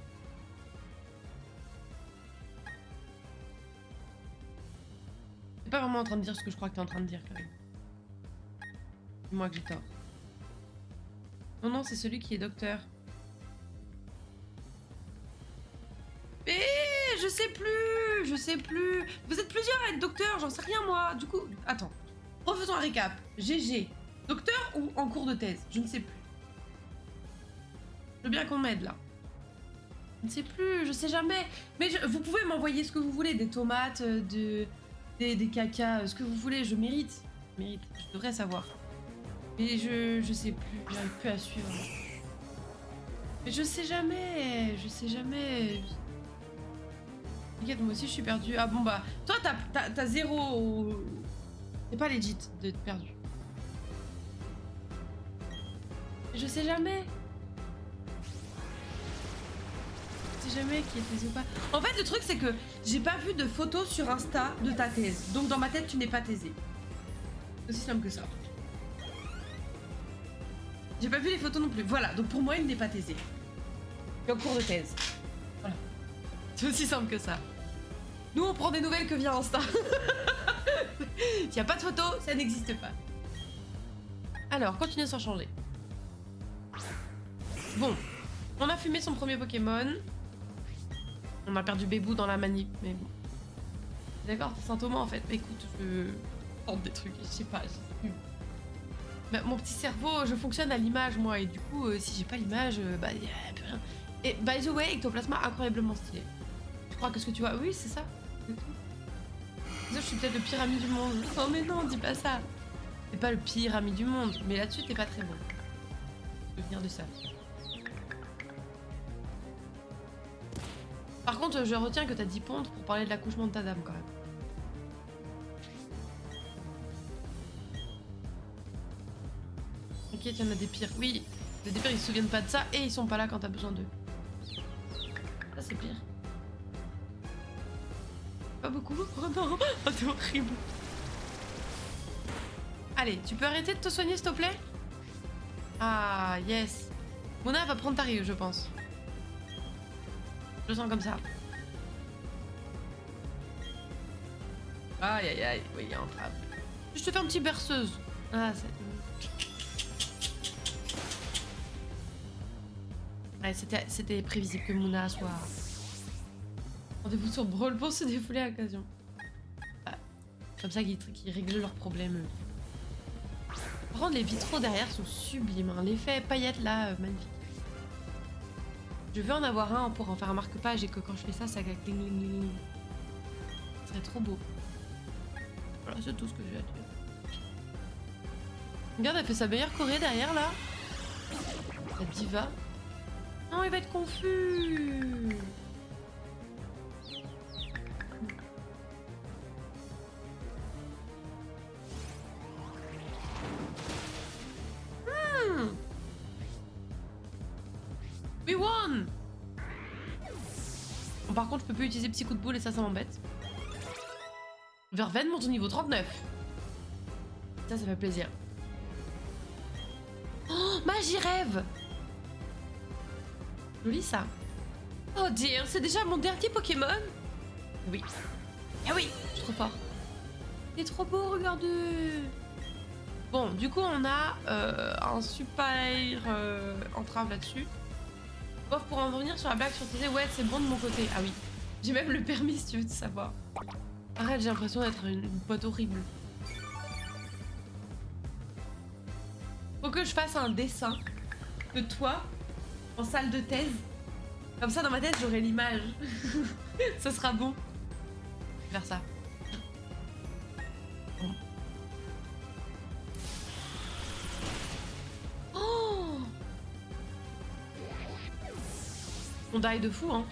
T'es pas vraiment en train de dire ce que je crois que t'es en train de dire, quand même. Dis-moi que j'ai tort. Non, non, c'est celui qui est docteur. Mais je sais plus, je sais plus. Vous êtes plusieurs à être docteur, j'en sais rien moi. Du coup, attends. Refaisons un récap. GG. Docteur ou en cours de thèse? Je ne sais plus. Je veux bien qu'on m'aide là. Je ne sais plus, je sais jamais. Mais vous pouvez m'envoyer ce que vous voulez, des tomates, des cacas, ce que vous voulez. Je mérite. Je mérite. Je devrais savoir. Mais je sais plus. J'arrive plus à suivre. Mais je sais jamais. Je sais jamais. T'inquiète, moi aussi je suis perdue. Ah bon bah, toi t'as zéro. C'est pas legit d'être perdu. Je sais jamais. Je sais jamais qui est taisé ou pas. En fait, le truc c'est que j'ai pas vu de photos sur Insta de ta thèse. Donc dans ma tête, tu n'es pas taisé. C'est aussi simple que ça. J'ai pas vu les photos non plus. Voilà, donc pour moi, il n'est pas taisé. Il est en cours de thèse. Voilà. C'est aussi simple que ça. Nous, on prend des nouvelles que via Insta. S'il n'y a pas de photo, ça n'existe pas. Alors, continuez sans changer. Bon, on a fumé son premier Pokémon. On a perdu Bébou dans la manip, mais bon. D'accord, c'est Saint-Thomas en fait. Mais écoute, je tente des trucs, je sais pas. Bah, mon petit cerveau, je fonctionne à l'image moi, et du coup, si j'ai pas l'image, bah y a plus rien. Et by the way, Ectoplasma incroyablement stylé. Je crois que ce que tu vois, oui, c'est ça. C'est tout. Je suis peut-être le pire ami du monde. Oh mais non, dis pas ça. T'es pas le pire ami du monde, mais là-dessus t'es pas très bon. Je veux venir de ça. Par contre, je retiens que t'as 10 pontes pour parler de l'accouchement de ta dame quand même. T'inquiète, il y en a des pires. Oui, des pires, ils se souviennent pas de ça et ils sont pas là quand t'as besoin d'eux. Ça, c'est pire. Pas beaucoup. Oh non, oh, c'est horrible. Allez, tu peux arrêter de te soigner, s'il te plaît? Ah, yes. Mona va prendre ta Ryu, je pense. Je le sens comme ça. Aïe, aïe, aïe. Oui, il y a un trap. Je te fais un petit berceuse. Ah, c'est... Ouais, c'était prévisible que Mona soit... Rendez-vous sur Brawl pour se défouler à l'occasion. Ouais. Comme ça qu'ils règlent leurs problèmes. Par contre, les vitraux derrière sont sublimes. Hein. L'effet paillettes là, magnifique. Je veux en avoir un pour en faire un marque-page et que quand je fais ça, ça cling. Ce serait trop beau. Voilà, c'est tout ce que j'ai à dire. Regarde, elle fait sa meilleure choré derrière là. La diva. Non, il va être confus. We won. Bon, par contre, je peux plus utiliser petit coup de boule et ça m'embête. Verveine monte au niveau 39. Ça fait plaisir. Oh, magie rêve. Joli ça. Oh dear, c'est déjà mon dernier Pokémon. Oui. Ah oui, je suis trop fort. Il est trop beau, regardez. Bon, du coup, on a un super entrave là-dessus. Bof, pour en revenir sur la blague sur TD, ouais, c'est bon de mon côté. Ah oui. J'ai même le permis si tu veux tout savoir. Arrête, j'ai l'impression d'être une pote horrible. Faut que je fasse un dessin de toi en salle de thèse. Comme ça, dans ma tête, j'aurai l'image. Ce sera bon. Je vais faire ça. Bon. Oh! On die de fou, hein.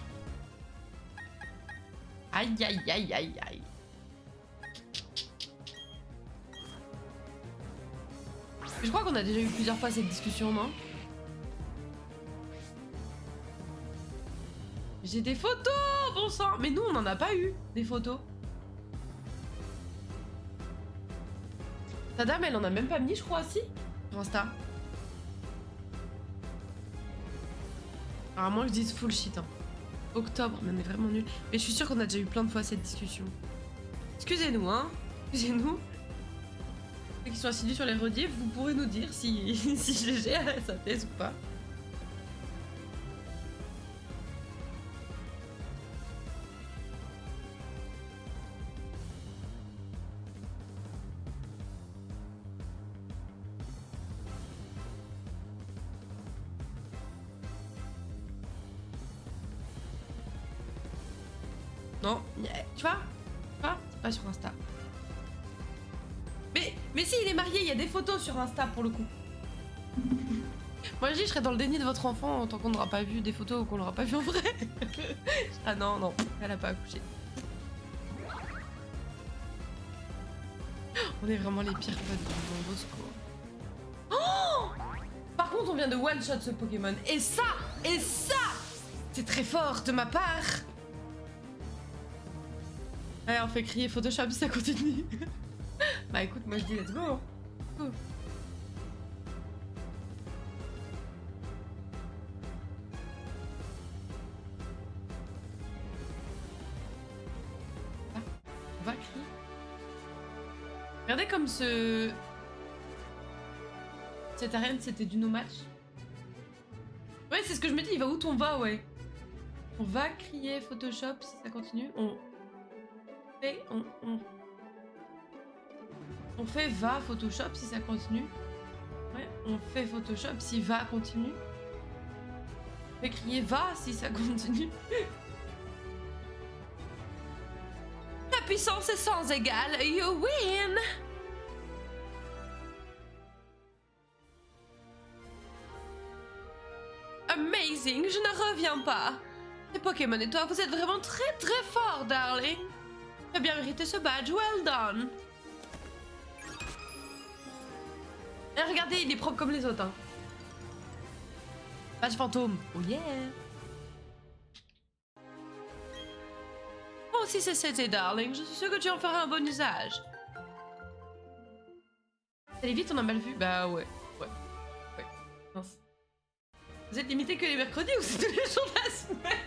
Aïe, aïe, aïe, aïe, aïe. Je crois qu'on a déjà eu plusieurs fois cette discussion, non? J'ai des photos, bon sang. Mais nous, on n'en a pas eu, des photos. Ta dame, elle en a même pas mis, je crois, si? Sur Insta. Alors, à moins que je dise full shit, hein. Octobre, mais on est vraiment nul. Mais je suis sûre qu'on a déjà eu plein de fois cette discussion. Excusez-nous, hein. chez nous, ceux qui sont assidus sur les rediffs, vous pourrez nous dire si, si GG a sa thèse ou pas. Non, tu vois, c'est pas sur Insta. Mais si, il est marié, il y a des photos sur Insta pour le coup. Moi je dis, je serais dans le déni de votre enfant tant qu'on n'aura pas vu des photos ou qu'on l'aura pas vu en vrai. Ah non, elle a pas accouché. On est vraiment les pires potes du monde, au secours. Oh, par contre, on vient de one-shot ce Pokémon. Et ça, c'est très fort de ma part. Ouais, on fait crier Photoshop si ça continue. Bah écoute, moi je dis let's go. Go. Ah, on va crier. Regardez comme cette arène c'était du no match. Ouais, c'est ce que je me dis, il va où ton va, ouais. On va crier Photoshop si ça continue. On fait va Photoshop si ça continue. Ouais, on fait Photoshop si va continue. On fait crier va si ça continue. La puissance est sans égale. You win. Amazing, je ne reviens pas. Les Pokémon et toi, vous êtes vraiment très très fort, darling. Tu as bien mérité ce badge, well done. Et regardez, il est propre comme les autres. Hein. Badge fantôme. Oh yeah. Moi aussi c'est c'était, darling. Je suis sûre que tu en feras un bon usage. Allez vite, on a mal vu. Bah ouais. Mince. Vous êtes limité que les mercredis ou c'est tous les jours de la semaine?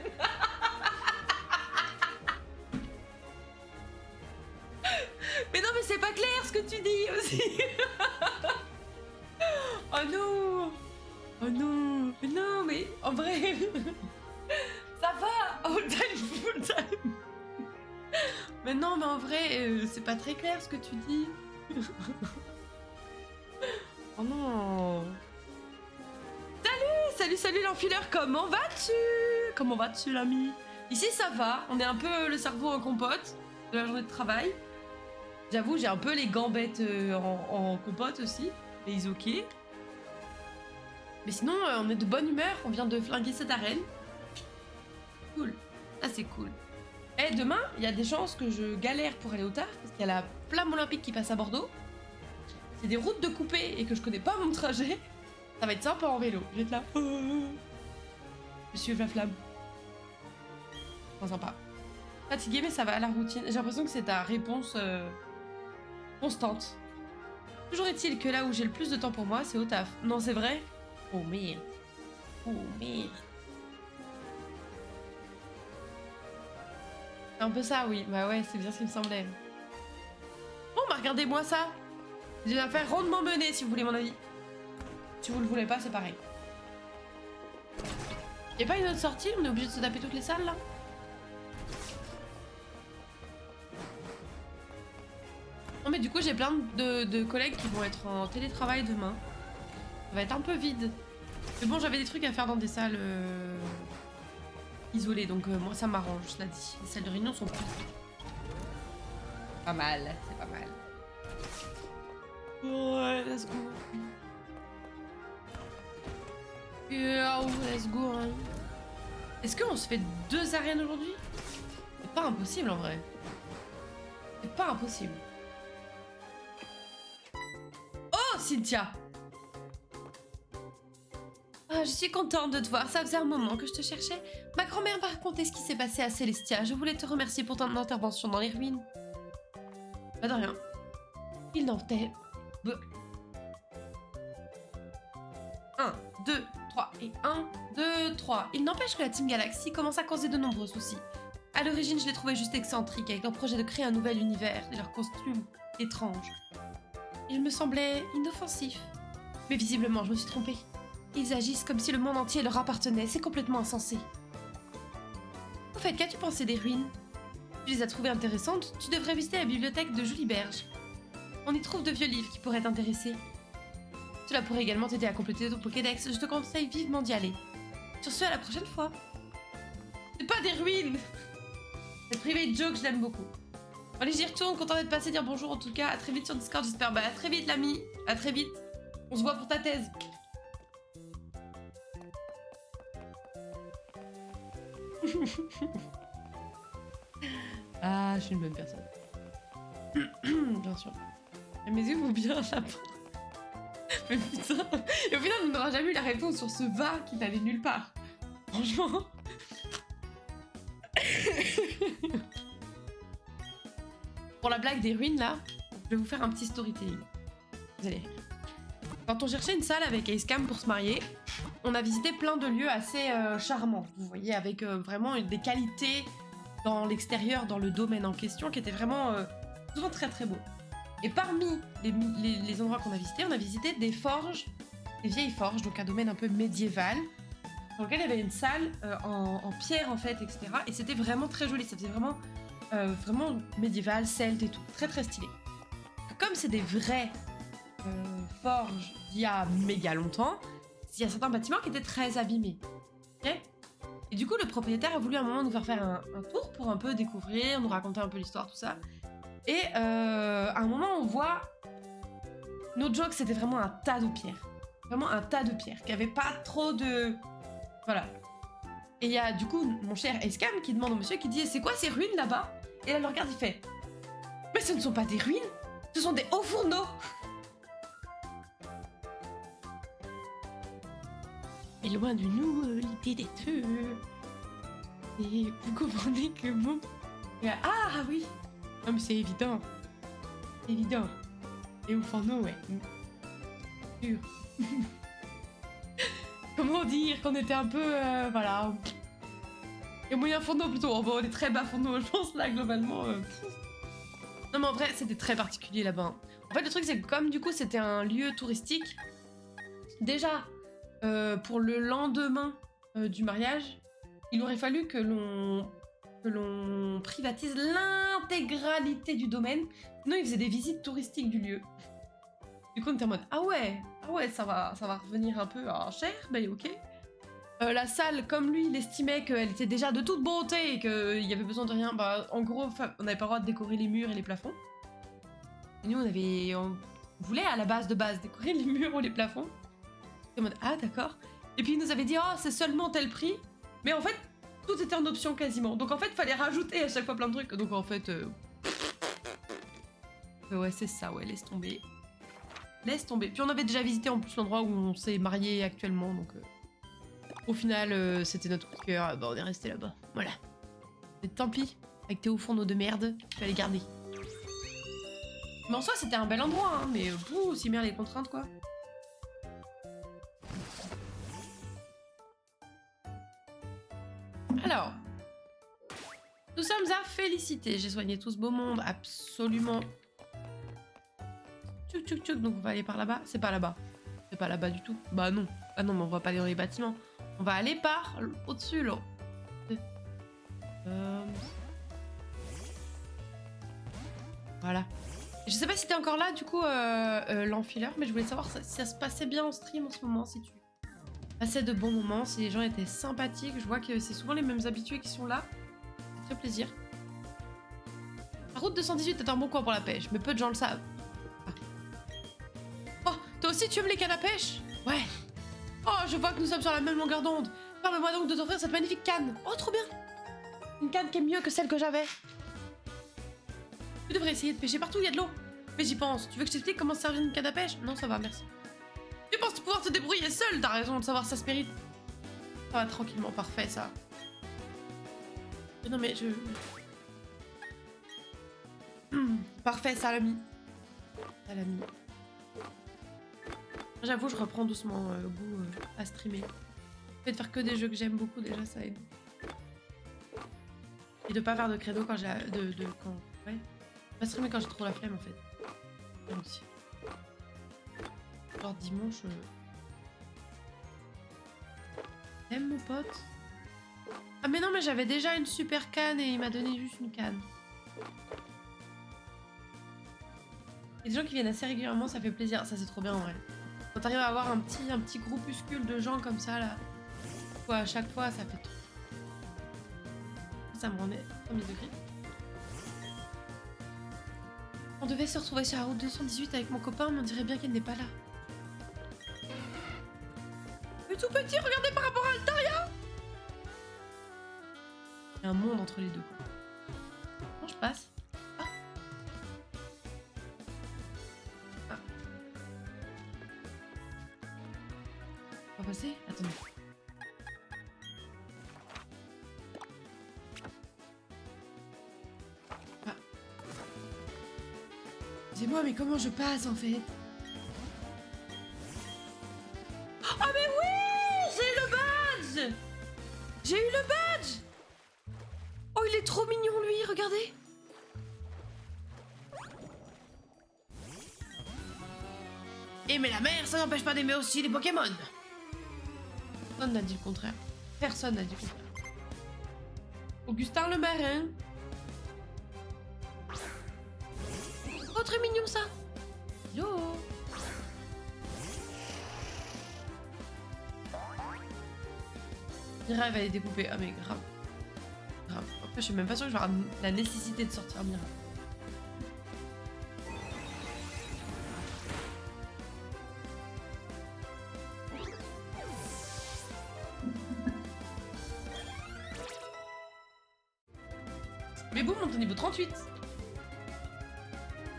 Mais non, mais c'est pas clair ce que tu dis aussi. Oh non. Oh non. Mais non, mais en vrai. Ça va. All time, full time. Mais non, mais en vrai, c'est pas très clair ce que tu dis. Oh non. Salut l'enfileur, comment vas-tu? Comment vas-tu l'ami? Ici ça va, on est un peu le cerveau en compote de la journée de travail. J'avoue, j'ai un peu les gambettes en compote aussi, les ok. Mais sinon, on est de bonne humeur, on vient de flinguer cette arène. Cool, ça c'est cool. Et demain, il y a des chances que je galère pour aller au taf, parce qu'il y a la flamme olympique qui passe à Bordeaux. C'est des routes de coupées et que je connais pas mon trajet. Ça va être sympa en vélo. Je vais être là. Je suis la flamme. Trop sympa. Fatiguée, mais ça va à la routine. J'ai l'impression que c'est ta réponse constante. Toujours est-il que là où j'ai le plus de temps pour moi, c'est au taf. Non, c'est vrai? Oh merde. Oh merde. C'est un peu ça, oui. Bah ouais, c'est bien ce qui me semblait. Bon, bah regardez-moi ça. J'ai une affaire rondement menée, si vous voulez mon avis. Si vous le voulez pas, c'est pareil. Y'a pas une autre sortie? On est obligé de se taper toutes les salles là? Non mais du coup j'ai plein de collègues qui vont être en télétravail demain. Ça va être un peu vide. Mais bon, j'avais des trucs à faire dans des salles isolées, donc moi ça m'arrange, cela dit. Les salles de réunion sont plus... Pas mal, c'est pas mal. Ouais, let's go. Yeah, let's go. Hein. Est-ce qu'on se fait 2 arènes aujourd'hui? C'est pas impossible en vrai. C'est pas impossible. Oh, Cynthia! Ah, je suis contente de te voir, ça faisait un moment que je te cherchais. Ma grand-mère m'a raconté ce qui s'est passé à Célestia. Je voulais te remercier pour ton intervention dans les ruines. Pas de rien. Il n'en fait... 1, 2, 3 et 1, 2, 3. Il n'empêche que la Team Galaxy commence à causer de nombreux soucis. À l'origine, je les trouvais juste excentriques, avec leur projet de créer un nouvel univers et leurs costumes étranges. Ils me semblaient inoffensifs. Mais visiblement, je me suis trompée. Ils agissent comme si le monde entier leur appartenait, c'est complètement insensé. Au fait, qu'as-tu pensé des ruines? Tu les as trouvées intéressantes? Tu devrais visiter la bibliothèque de Juliberge. On y trouve de vieux livres qui pourraient t'intéresser. Cela pourrait également t'aider à compléter ton Pokédex, je te conseille vivement d'y aller. Sur ce, à la prochaine fois. C'est pas des ruines! Cette private joke, je l'aime beaucoup. Allez, j'y retourne, content d'être passé, dire bonjour en tout cas. À très vite sur Discord, j'espère. Bah, à très vite, l'ami. À très vite. On se voit pour ta thèse. Ah, je suis une bonne personne. Bien sûr. Mes yeux vont bien là. Mais putain. Et au final, on n'aura jamais eu la réponse sur ce va qui n'allait nulle part. Franchement. Pour la blague des ruines là, je vais vous faire un petit storytelling. Vous allez rire. Quand on cherchait une salle avec Acecam pour se marier, on a visité plein de lieux assez charmants. Vous voyez, avec vraiment des qualités dans l'extérieur, dans le domaine en question, qui étaient vraiment souvent très très beaux. Et parmi les endroits qu'on a visités, on a visité des forges, des vieilles forges, donc un domaine un peu médiéval, dans lequel il y avait une salle en pierre en fait, etc. Et c'était vraiment très joli, ça faisait vraiment, vraiment médiéval, celte et tout, très très stylé. Comme c'est des vraies forges d'il y a méga longtemps, il y a certains bâtiments qui étaient très abîmés. Okay, et du coup, le propriétaire a voulu à un moment nous faire un tour pour un peu découvrir, nous raconter un peu l'histoire, tout ça. Et à un moment, on voit... No joke, c'était vraiment un tas de pierres. Vraiment un tas de pierres, qui avait pas trop de... Voilà. Et il y a du coup mon cher Acecam qui demande au monsieur, qui dit « C'est quoi ces ruines là-bas ?» Et là, il le regarde, il fait « Mais ce ne sont pas des ruines, ce sont des hauts fourneaux !» Et loin de nous, l'idée d'être... Et vous comprenez que bon... Ah oui. Non mais c'est évident. C'est évident. Et au fourneau, ouais. Sûr. Comment dire qu'on était un peu... voilà. Et moyen fourneau plutôt. Oh, bon, on est très bas fourneau, je pense, là, globalement. Non mais en vrai, c'était très particulier là-bas. En fait, le truc, c'est que comme du coup, c'était un lieu touristique, déjà... pour le lendemain du mariage, il aurait fallu que l'on privatise l'intégralité du domaine. Sinon, il faisait des visites touristiques du lieu. Du coup, on était en mode ah ouais, ça va revenir un peu à cher, ben ok. La salle, comme lui, il estimait qu'elle était déjà de toute beauté et qu'il y avait besoin de rien. Bah, en gros, on n'avait pas le droit de décorer les murs et les plafonds. Et nous, on voulait à la base décorer les murs ou les plafonds. En mode ah d'accord. Et puis il nous avait dit oh c'est seulement tel prix, mais en fait tout était en option quasiment, donc en fait fallait rajouter à chaque fois plein de trucs, donc en fait ouais c'est ça, ouais, laisse tomber. Puis on avait déjà visité en plus l'endroit où on s'est marié actuellement, donc au final c'était notre coup de cœur. Bah on est resté là-bas, voilà. Mais tant pis, avec tes hauts fourneaux de merde, tu vas les garder. Mais en soi c'était un bel endroit, hein, mais aussi merde les contraintes quoi. Alors, nous sommes à Félicité. J'ai soigné tout ce beau monde, absolument. Tchouk tchouk tchouk, donc on va aller par là-bas. C'est pas là-bas. C'est pas là-bas du tout. Bah non. Ah non, mais on va pas aller dans les bâtiments. On va aller par au-dessus, là. Voilà. Je sais pas si t'es encore là, du coup, l'enfileur, mais je voulais savoir si ça se passait bien en stream en ce moment, si tu passais de bons moments, si les gens étaient sympathiques. Je vois que c'est souvent les mêmes habitués qui sont là. Ça fait plaisir. La route 218 est un bon coin pour la pêche, mais peu de gens le savent. Ah. Oh, toi aussi tu aimes les cannes à pêche? Ouais. Oh, je vois que nous sommes sur la même longueur d'onde. Permets-moi donc de t'offrir cette magnifique canne. Oh, trop bien. Une canne qui est mieux que celle que j'avais. Tu devrais essayer de pêcher partout, il y a de l'eau. Mais j'y pense. Tu veux que je t'explique comment se servir une canne à pêche? Non, ça va, merci. Tu penses pouvoir te débrouiller seul? T'as raison de savoir, ça se mérite. Ça va tranquillement, parfait, ça. Non mais je... Parfait, salami. Salami. J'avoue, je reprends doucement goût à streamer. Le fait de faire que des jeux que j'aime beaucoup, déjà, ça aide. Et de pas faire de credo quand j'ai quand... Ouais. Pas streamer quand j'ai trop la flemme en fait. Bien aussi. Genre dimanche... T'aimes mon pote? Ah mais non mais j'avais déjà une super canne et il m'a donné juste une canne. Il y a des gens qui viennent assez régulièrement, ça fait plaisir. Ça c'est trop bien en vrai. Quand t'arrives à avoir un petit groupuscule de gens comme ça là, quoi, à chaque fois ça fait trop. Ça me remet premier degré. On devait se retrouver sur la route 218 avec mon copain, mais on dirait bien qu'il n'est pas là. Mais tout petit, regardez par rapport à Altaria. Il y a un monde entre les deux. Comment je passe? Ah. Ah. On va passer? Attendez. Ah. Dis-moi, mais comment je passe en fait? Ah mais oui! J'ai eu le badge! J'ai eu le badge! Oh, il est trop mignon, lui, regardez! Aimer la mer, ça n'empêche pas d'aimer aussi les Pokémon! Personne n'a dit le contraire. Personne n'a dit le contraire. Augustin le marin. Oh, très mignon, ça! Yo! Mira, elle va les découper. Ah, mais grave. Grave. Après, je suis même pas sûre que je vais avoir la nécessité de sortir Mira. Mais boum, on est au niveau 38.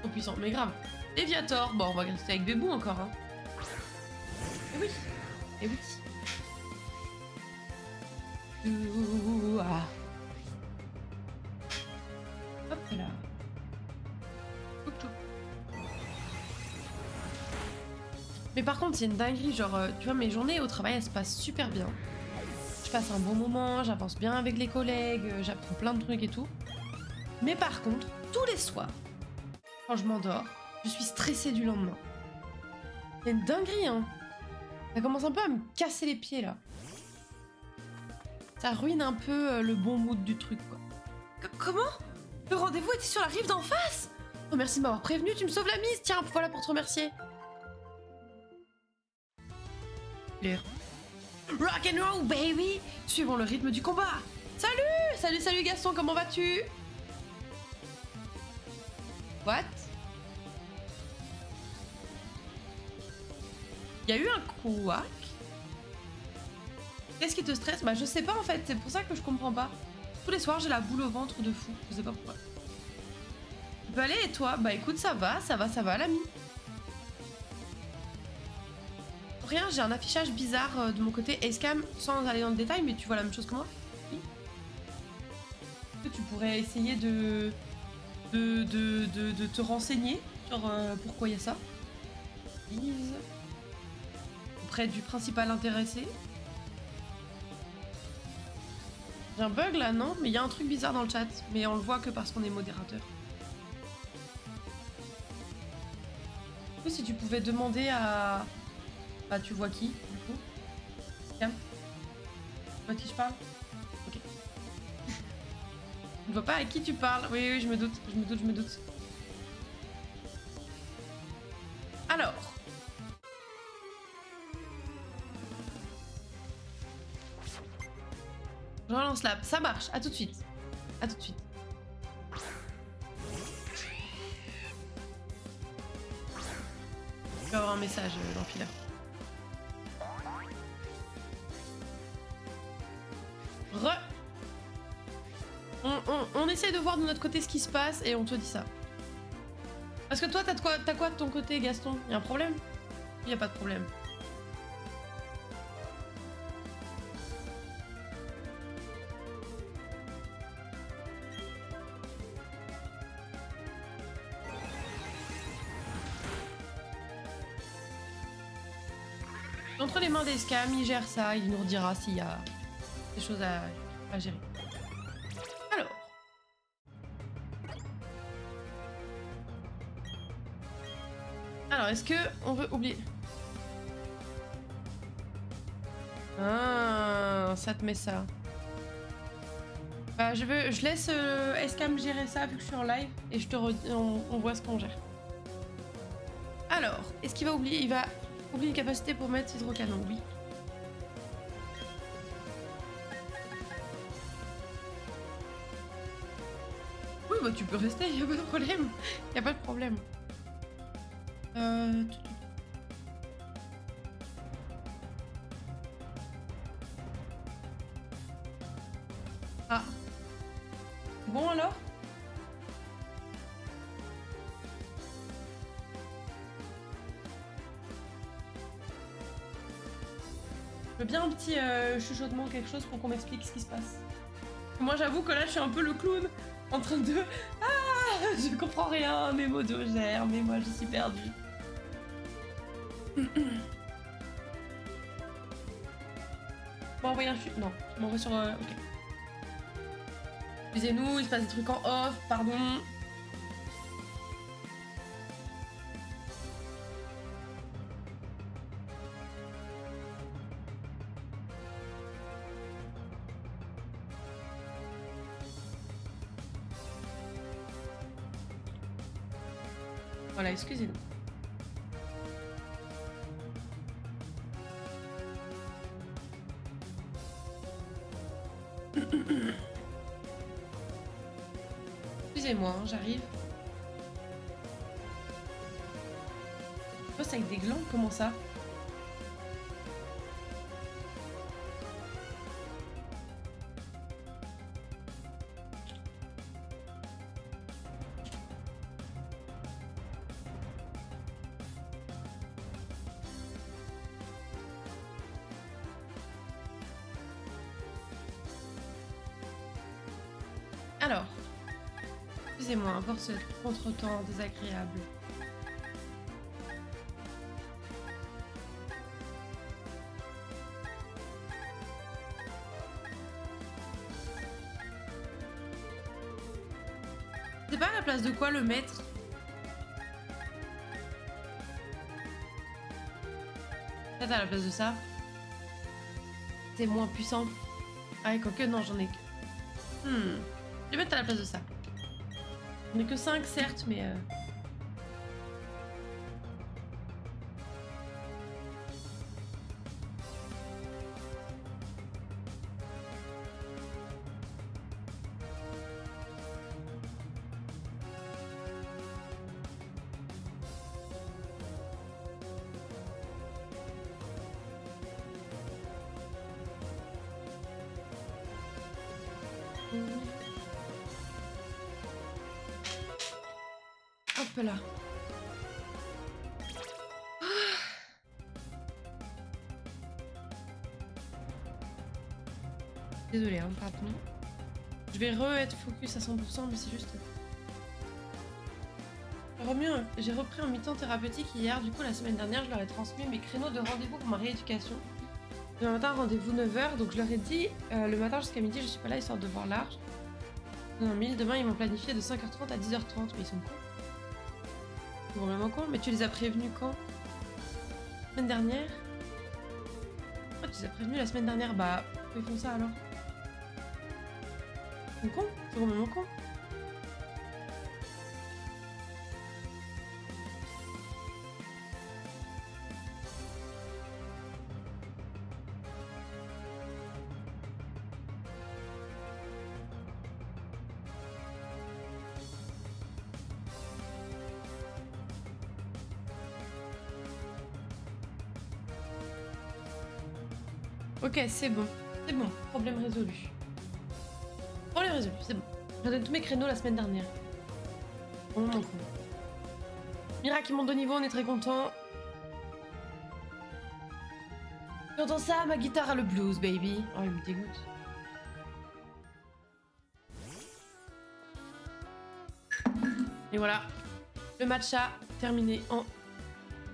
Trop puissant, mais grave. Léviator. Bon, on va rester avec Bébou encore, hein. Et oui. Et oui. Ah. Hop là. Mais par contre, c'est une dinguerie. Genre, tu vois, mes journées au travail, elles se passent super bien. Je passe un bon moment, j'avance bien avec les collègues, j'apprends plein de trucs et tout. Mais par contre, tous les soirs, quand je m'endors, je suis stressée du lendemain. C'est une dinguerie, hein. Ça commence un peu à me casser les pieds, là. Ça ruine un peu le bon mood du truc, quoi. Comment? Le rendez-vous était sur la rive d'en face? Oh, merci de m'avoir prévenu, tu me sauves la mise. Tiens, voilà pour te remercier. L'air. Rock and roll, baby! Suivons le rythme du combat. Salut! Salut, salut Gaston, comment vas-tu? What? Il y a eu un couac? Qu'est-ce qui te stresse? Bah je sais pas en fait, c'est pour ça que je comprends pas. Tous les soirs j'ai la boule au ventre de fou, je sais pas pourquoi. Tu peux aller et toi? Bah écoute, ça va l'ami. Rien, j'ai un affichage bizarre de mon côté Acecam sans aller dans le détail, mais tu vois la même chose que moi? Oui. Tu pourrais essayer de te renseigner sur pourquoi il y a ça. Please. Auprès du principal intéressé. J'ai un bug là, non? Mais il y a un truc bizarre dans le chat, mais on le voit que parce qu'on est modérateur. Du coup, si tu pouvais demander à... Bah, tu vois qui, du coup? Tiens. Tu vois qui je parle? Ok. Je ne vois pas à qui tu parles. Oui, oui, je me doute, je me doute. Alors... Je relance là, ça marche, à tout de suite. À tout de suite. Je vais avoir un message dans le filaire. On essaie de voir de notre côté ce qui se passe et on te dit ça. Parce que toi, t'as quoi de ton côté, Gaston? Y'a un problème? Y a pas de problème. Entre les mains d'Escam, il gère ça, il nous redira s'il y a des choses à gérer. Alors, Alors, est-ce que on veut oublier... Ah, ça te met ça. Bah, je laisse Escam gérer ça vu que je suis en live et on voit ce qu'on gère. Alors, est-ce qu'il va oublier? Il va oublier une capacité pour mettre hydrocanon, oui. Oui, bah tu peux rester, y a pas de problème. Y a pas de problème. Ah. Bon alors? Je veux bien un petit chuchotement, quelque chose pour qu'on m'explique ce qui se passe. Moi j'avoue que là je suis un peu le clown en train de... Ah, je comprends rien, mes mots de gère, mais moi je suis perdue. Bon, envoyer un chute. Non, je m'envoie sur... ok. Excusez-nous, il se passe des trucs en off, pardon. Voilà, excusez-nous. Excusez-moi, hein, j'arrive. Oh, c'est avec des glands, comment ça? Alors, excusez-moi pour ce contretemps désagréable. C'est pas à la place de quoi le mettre? Peut-être à la place de ça. C'est moins puissant. Ah, quoique non, j'en ai que... Je vais mettre à la place de ça. On est que 5 certes, mais... Hop là. Désolée, hein, pardon. Je vais être focus à 100%, mais c'est juste... J'ai repris un mi-temps thérapeutique hier, du coup la semaine dernière je leur ai transmis mes créneaux de rendez-vous pour ma rééducation. Le matin rendez-vous 9h, donc je leur ai dit le matin jusqu'à midi je suis pas là histoire de voir large. Non, mais demain ils m'ont planifié de 5h30 à 10h30, mais ils sont cons. Ils sont vraiment cons, mais tu les as prévenus quand? La semaine dernière? Oh, tu les as prévenus la semaine dernière, bah pourquoi ils font ça alors? Ils sont cons, ils sont vraiment cons. Ok, c'est bon. C'est bon. Problème résolu. Problème résolu, c'est bon. Je donne tous mes créneaux la semaine dernière. Oh mon con. Mira qui monte de niveau, on est très content. J'entends ça, ma guitare a le blues, baby. Oh, il me dégoûte. Et voilà. Le match a terminé en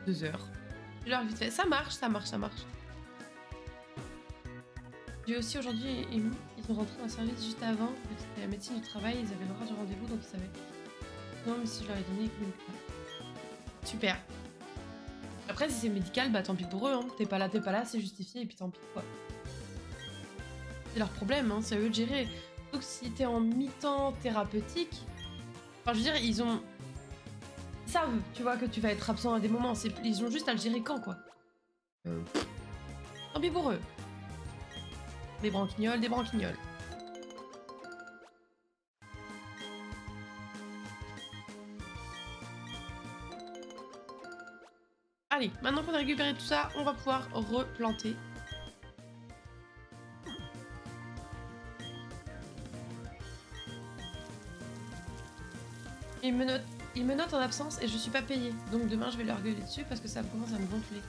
2 heures. Je leur ai vite fait. Ça marche, ça marche, ça marche. J'ai aussi aujourd'hui, ils sont rentrés dans le service juste avant. C'était la médecine du travail, ils avaient l'horaire du rendez-vous donc ils savaient. Non, mais si je leur ai donné, ils communiquent pas. Super. Après, si c'est médical, bah tant pis pour eux, hein. T'es pas là, c'est justifié, et puis tant pis, quoi. C'est leur problème, hein, c'est à eux de gérer. Donc si t'es en mi-temps thérapeutique, enfin je veux dire, ils savent, tu vois, que tu vas être absent à des moments, ils ont juste à le gérer quand, quoi. Tant pis pour eux. Des branquignoles, des branquignoles. Allez, maintenant qu'on a récupéré tout ça, on va pouvoir replanter. Il me note en absence et je suis pas payée. Donc demain, je vais leur gueuler dessus parce que ça commence à me gonfler.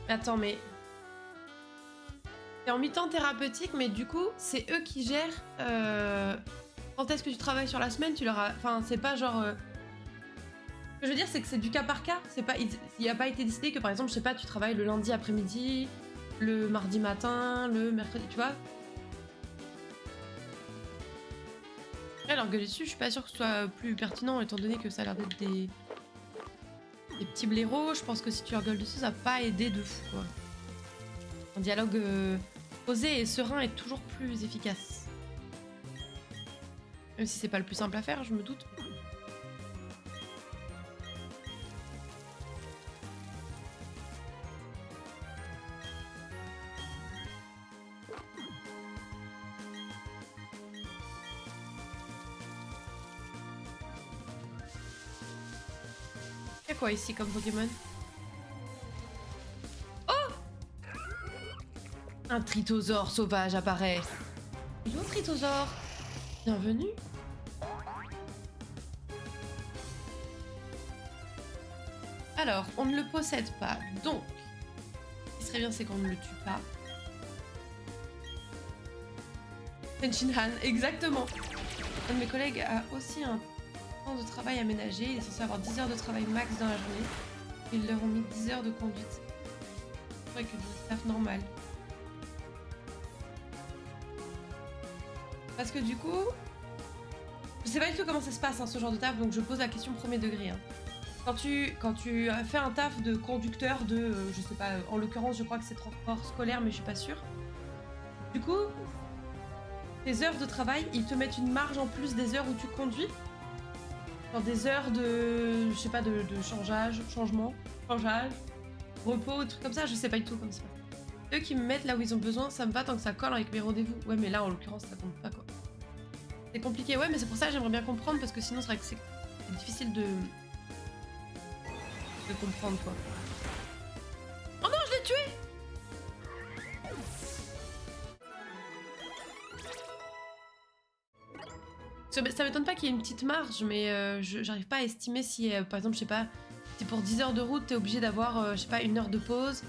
Attends, mais... T'es en mi-temps thérapeutique, mais du coup, c'est eux qui gèrent... Quand est-ce que tu travailles sur la semaine, tu leur as... Enfin, c'est pas genre... Ce que je veux dire, c'est que c'est du cas par cas. C'est pas... Il a pas été décidé que, par exemple, je sais pas, tu travailles le lundi après-midi, le mardi matin, le mercredi, tu vois. Après, leur gueuler dessus, je suis pas sûre que ce soit plus pertinent, étant donné que ça a l'air d'être des petits blaireaux. Je pense que si tu leur gueules dessus, ça va pas aider de fou, quoi. Un dialogue posé et serein est toujours plus efficace. Même si c'est pas le plus simple à faire, je me doute. Y'a quoi ici comme Pokémon? Oh! Un Trithosaure sauvage apparaît. Hello Trithosaure! Bienvenue. Alors, on ne le possède pas, donc... Ce qui serait bien, c'est qu'on ne le tue pas. Tenshinhan, exactement. Un de mes collègues a aussi un temps de travail aménagé. Il est censé avoir 10 heures de travail max dans la journée. Ils leur ont mis 10 heures de conduite. C'est vrai que du staff normal. Parce que du coup... Je sais pas du tout comment ça se passe, hein, ce genre de taf, donc je pose la question premier degré. Hein. Quand tu as fait un taf de conducteur de... je sais pas, en l'occurrence, je crois que c'est transport scolaire, mais je suis pas sûre. Du coup, tes heures de travail, ils te mettent une marge en plus des heures où tu conduis. Dans des heures de... je sais pas, de changeage, repos, des trucs comme ça, je sais pas du tout comment ça se passe. Eux qui me mettent là où ils ont besoin, ça me va tant que ça colle avec mes rendez-vous. Ouais, mais là, en l'occurrence, ça compte pas, quoi. C'est compliqué, ouais, mais c'est pour ça que j'aimerais bien comprendre, parce que sinon, c'est vrai que c'est difficile de comprendre, quoi. Oh non, je l'ai tué! Ça m'étonne pas qu'il y ait une petite marge, mais j'arrive pas à estimer si, par exemple, je sais pas, si pour 10 heures de route, t'es obligé d'avoir, je sais pas, 1 heure de pause,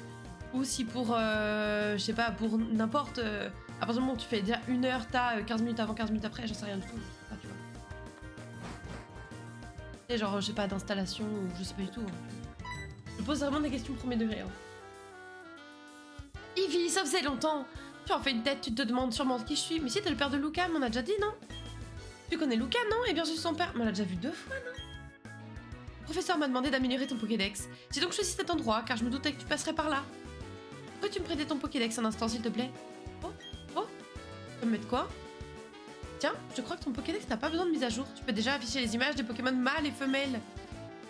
ou si pour, je sais pas, pour n'importe... à partir du moment où tu fais déjà 1 heure, t'as 15 minutes avant, 15 minutes après, j'en sais rien du tout. Ah, tu vois. Et genre, je sais pas, d'installation, ou je sais pas du tout. Hein. Je pose vraiment des questions premier degré. Hein. Ivy, ça faisait longtemps. Tu en fais une tête, tu te demandes sûrement qui je suis. Mais si, t'es le père de Luca, on a déjà dit, non? Tu connais Luca, non? Eh bien, je suis son père. Mais on l'a déjà vu 2 fois, non? Le professeur m'a demandé d'améliorer ton Pokédex. J'ai donc choisi cet endroit, car je me doutais que tu passerais par là. Peux-tu me prêter ton Pokédex un instant, s'il te plaît? Oh, oh. Tu peux me mettre quoi? Tiens, je crois que ton Pokédex n'a pas besoin de mise à jour. Tu peux déjà afficher les images des Pokémon mâles et femelles.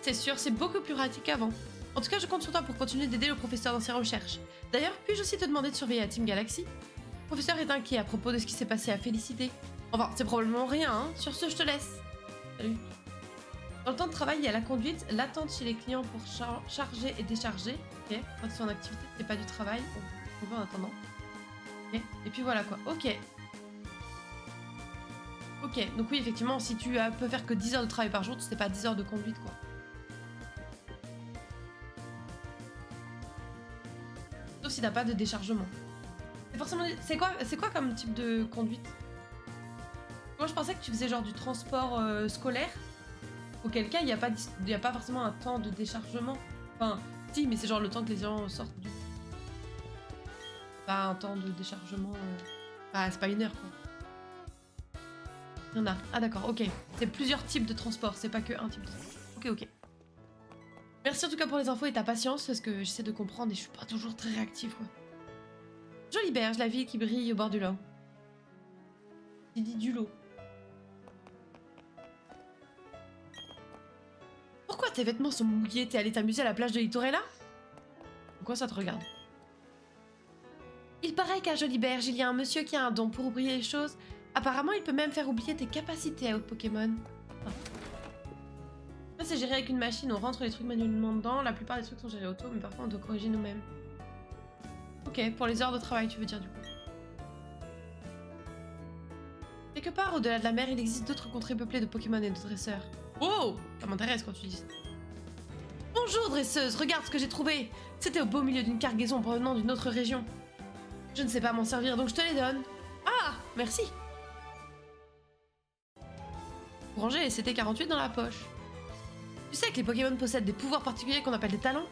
C'est sûr, c'est beaucoup plus pratique qu'avant. En tout cas, je compte sur toi pour continuer d'aider le professeur dans ses recherches. D'ailleurs, puis-je aussi te demander de surveiller la Team Galaxy? Le professeur est inquiet à propos de ce qui s'est passé à Félicité. Enfin, c'est probablement rien, hein. Sur ce, je te laisse. Salut. Dans le temps de travail, il y a la conduite, l'attente chez les clients pour charger et décharger. Ok. Quand ils sont en activité, c'est pas du travail. On va en attendant. Ok. Et puis voilà quoi. Ok. Ok. Donc oui, effectivement, si tu peux faire que 10 heures de travail par jour, c'est pas 10 heures de conduite quoi. Sauf si t'as pas de déchargement. C'est forcément... C'est quoi comme type de conduite? Moi, je pensais que tu faisais genre du transport scolaire. Auquel cas, il n'y a pas forcément un temps de déchargement. Enfin, si, mais c'est genre le temps que les gens sortent du... Pas un temps de déchargement... Ah, c'est pas 1 heure, quoi. Il y en a. Ah d'accord, ok. C'est plusieurs types de transport, c'est pas que un type de transport. Ok, ok. Merci en tout cas pour les infos et ta patience, parce que j'essaie de comprendre et je suis pas toujours très réactive, quoi. Jolie berge, la ville qui brille au bord du lac. J'ai dit du lot. Pourquoi tes vêtements sont mouillés? T'es allé t'amuser à la plage de Litorella? Pourquoi ça te regarde? Il paraît qu'à Jolie Berge, il y a un monsieur qui a un don pour oublier les choses. Apparemment, il peut même faire oublier tes capacités à Pokémon. Ah. Ça, c'est géré avec une machine, on rentre les trucs manuellement dedans. La plupart des trucs sont gérés auto, mais parfois on doit corriger nous-mêmes. Ok, pour les heures de travail, tu veux dire du coup. Quelque part, au-delà de la mer, il existe d'autres contrées peuplées de Pokémon et de dresseurs. Oh, ça m'intéresse quand tu dis ça. Bonjour dresseuse, regarde ce que j'ai trouvé. C'était au beau milieu d'une cargaison provenant d'une autre région. Je ne sais pas m'en servir, donc je te les donne. Ah, merci. Pour ranger les CT48 dans la poche. Tu sais que les Pokémon possèdent des pouvoirs particuliers qu'on appelle des talents?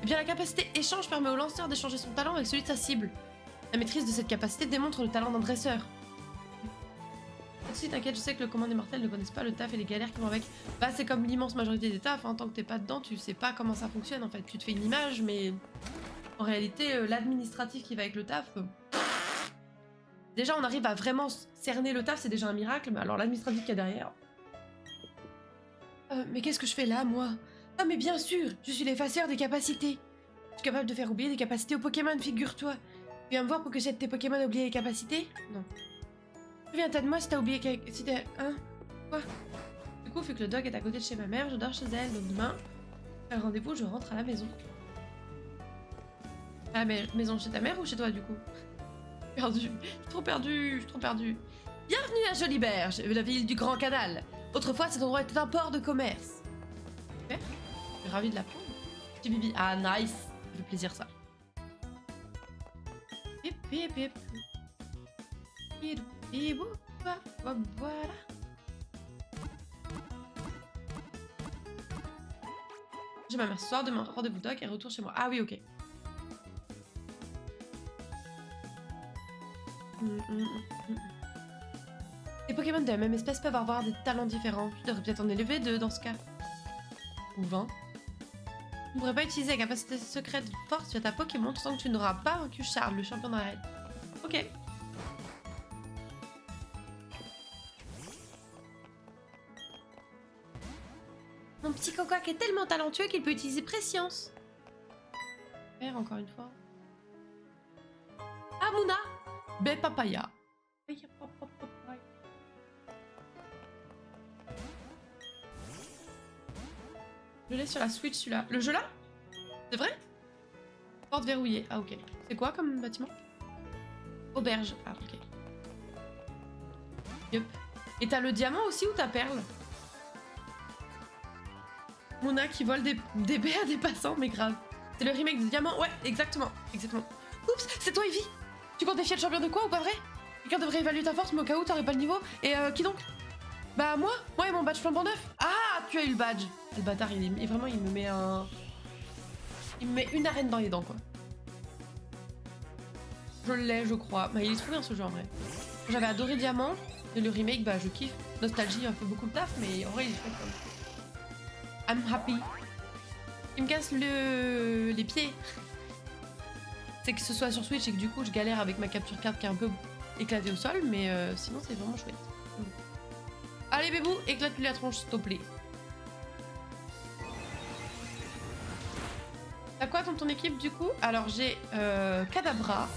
Eh bien, la capacité échange permet au lanceur d'échanger son talent avec celui de sa cible. La maîtrise de cette capacité démontre le talent d'un dresseur. Si t'inquiète, je sais que le commandant des mortels ne connaissent pas le taf et les galères qui vont avec. Bah, c'est comme l'immense majorité des tafs, hein. Tant que t'es pas dedans, tu sais pas comment ça fonctionne en fait. Tu te fais une image, mais en réalité, l'administratif qui va avec le taf. Déjà, on arrive à vraiment cerner le taf, c'est déjà un miracle, mais alors l'administratif qu'il y a derrière. Mais qu'est-ce que je fais là, moi? Ah, mais bien sûr, je suis l'effaceur des capacités. Je suis capable de faire oublier des capacités aux Pokémon, figure-toi. Tu viens me voir pour que j'aide tes Pokémon à oublier les capacités? Non. Souviens-toi de moi si t'as oublié si t'as... Hein? Quoi? Du coup, vu que le dog est à côté de chez ma mère, je dors chez elle, donc demain, à rendez-vous, je rentre à la maison. À la maison chez ta mère ou chez toi, du coup? Perdu. Je suis trop perdue, je suis trop perdue. Bienvenue à Jolie Berge, la ville du Grand Canal. Autrefois, cet endroit était un port de commerce. Ok. Je suis ravie de l'apprendre. Petit bibi. Ah, nice. Ça fait plaisir, ça. Pip, pip, pip. Et voilà. J'ai ma mère ce soir, demain rendez-vous doc et retour chez moi. Ah oui, ok. Les Pokémon de la même espèce peuvent avoir des talents différents. Tu devrais peut-être en élever 2 dans ce cas. Ou 20. Tu ne pourrais pas utiliser la capacité secrète de force via ta Pokémon tant que tu n'auras pas vaincu Charles, le champion d'arrêt. Ok. Mon petit cocoac est tellement talentueux qu'il peut utiliser Prescience. Faire encore une fois. Amuna Be Papaya. Je l'ai sur la Switch celui-là. Le jeu là? C'est vrai? Porte verrouillée. Ah ok. C'est quoi comme bâtiment? Auberge. Ah ok. Yup. Et t'as le diamant aussi ou ta perle? Mona qui vole des baies à des passants, mais grave. C'est le remake de Diamant. Ouais, exactement. Exactement. Oups, c'est toi, Evie. Tu comptes défier le champion de quoi ou pas vrai? Quelqu'un devrait évaluer ta force, mais au cas où t'aurais pas le niveau. Et qui donc? Bah moi et mon badge flambant neuf. Ah, tu as eu le badge. Le bâtard, vraiment, il me met un... Il me met une arène dans les dents, quoi. Je l'ai, je crois. Bah, il est trop bien, ce jeu, en vrai. J'avais adoré Diamant. Et le remake, bah, je kiffe. Nostalgie, un peu beaucoup de taf, mais en vrai, il est chouette, quoi. I'm happy. Il me casse les pieds. C'est que ce soit sur Switch et que du coup, je galère avec ma capture carte qui est un peu éclatée au sol, mais sinon, c'est vraiment chouette. Allez bébou, éclate-lui la tronche s'il te plaît. T'as quoi dans ton équipe du coup? Alors j'ai Kadabra,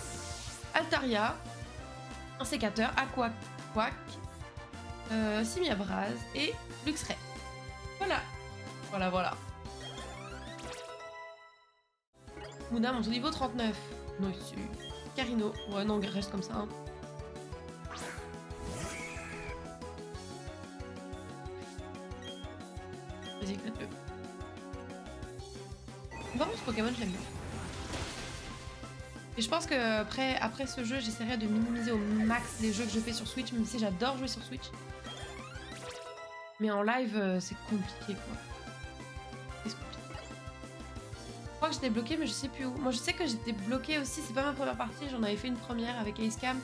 Altaria, un sécateur, Aquaquack, Simiabraz et Luxray. Voilà. Voilà. Mouna monte au niveau 39. Non, Carino. Ouais non, reste comme ça. Hein. Vas-y, éclate-le. Vraiment, ce Pokémon, je l'aime bien. Et je pense que après ce jeu, j'essaierai de minimiser au max les jeux que je fais sur Switch, même si j'adore jouer sur Switch. Mais en live, c'est compliqué, quoi. C'est compliqué. Je crois que j'étais bloquée, mais je sais plus où. Moi, je sais que j'étais bloquée aussi. C'est pas ma première partie. J'en avais fait une première avec Acecam.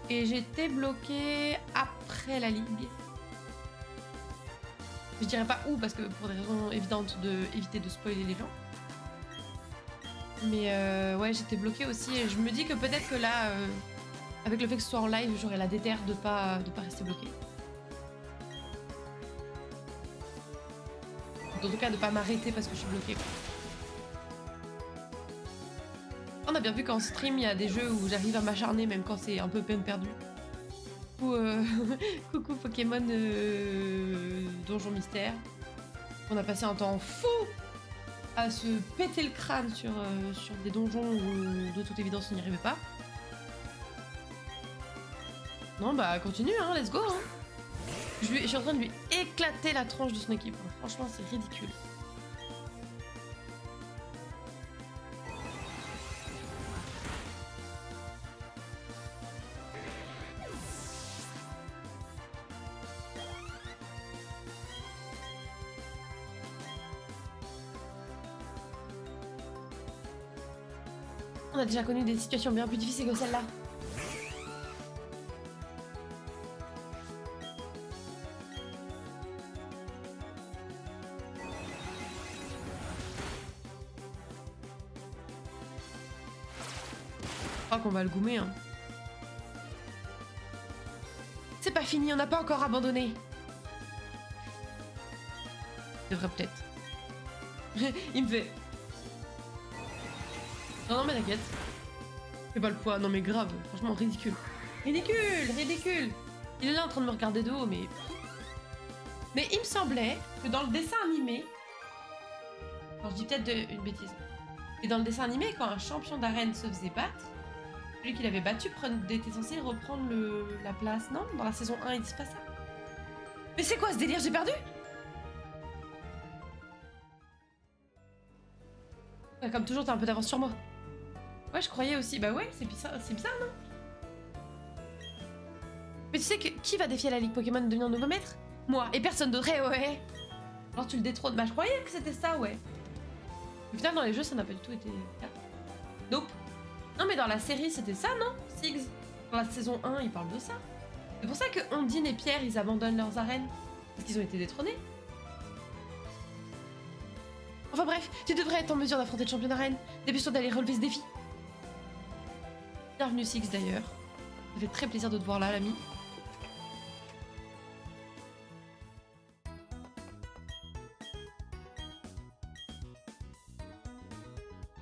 Et j'étais bloquée après la ligue. Je dirais pas où parce que pour des raisons évidentes de éviter de spoiler les gens. Mais ouais, j'étais bloquée aussi et je me dis que peut-être que là, avec le fait que ce soit en live, j'aurais la déterre de pas rester bloquée. En tout cas, de pas m'arrêter parce que je suis bloquée. On a bien vu qu'en stream, il y a des jeux où j'arrive à m'acharner même quand c'est un peu peine perdue. Ou coucou Pokémon Donjon Mystère. On a passé un temps fou à se péter le crâne sur des donjons où de toute évidence on n'y arrivait pas. Non bah continue hein, let's go hein. Je suis en train de lui éclater la tronche de son équipe. Franchement c'est ridicule. On a déjà connu des situations bien plus difficiles que celle-là. Je crois qu'on va le goumer. Hein. C'est pas fini, on n'a pas encore abandonné. Je devrais peut-être. Il me fait... Non mais t'inquiète. Fais pas le poids, non mais grave, franchement ridicule. Ridicule. Il est là en train de me regarder de haut, mais... Mais il me semblait que dans le dessin animé... Alors je dis peut-être une bêtise. Et dans le dessin animé, quand un champion d'arène se faisait battre, celui qui l'avait battu était censé reprendre la place, non? Dans la saison 1, ils disent pas ça. Mais c'est quoi ce délire? J'ai perdu? Ouais, comme toujours, t'as un peu d'avance sur moi. Ouais, je croyais aussi. Bah ouais, c'est bizarre, non? Mais tu sais que qui va défier la Ligue Pokémon de devenir nouveau maître? Moi, et personne d'autre, ouais. Alors tu le détrônes. Bah je croyais que c'était ça, ouais. Au final, dans les jeux, ça n'a pas du tout été... Nope. Non, mais dans la série, c'était ça, non? Six. Dans la saison 1, ils parlent de ça. C'est pour ça que Ondine et Pierre, ils abandonnent leurs arènes. Parce qu'ils ont été détrônés. Enfin bref, tu devrais être en mesure d'affronter le champion d'arène. Dépêche-toi d'aller relever ce défi. Bienvenue Six d'ailleurs. Ça fait très plaisir de te voir là, l'ami.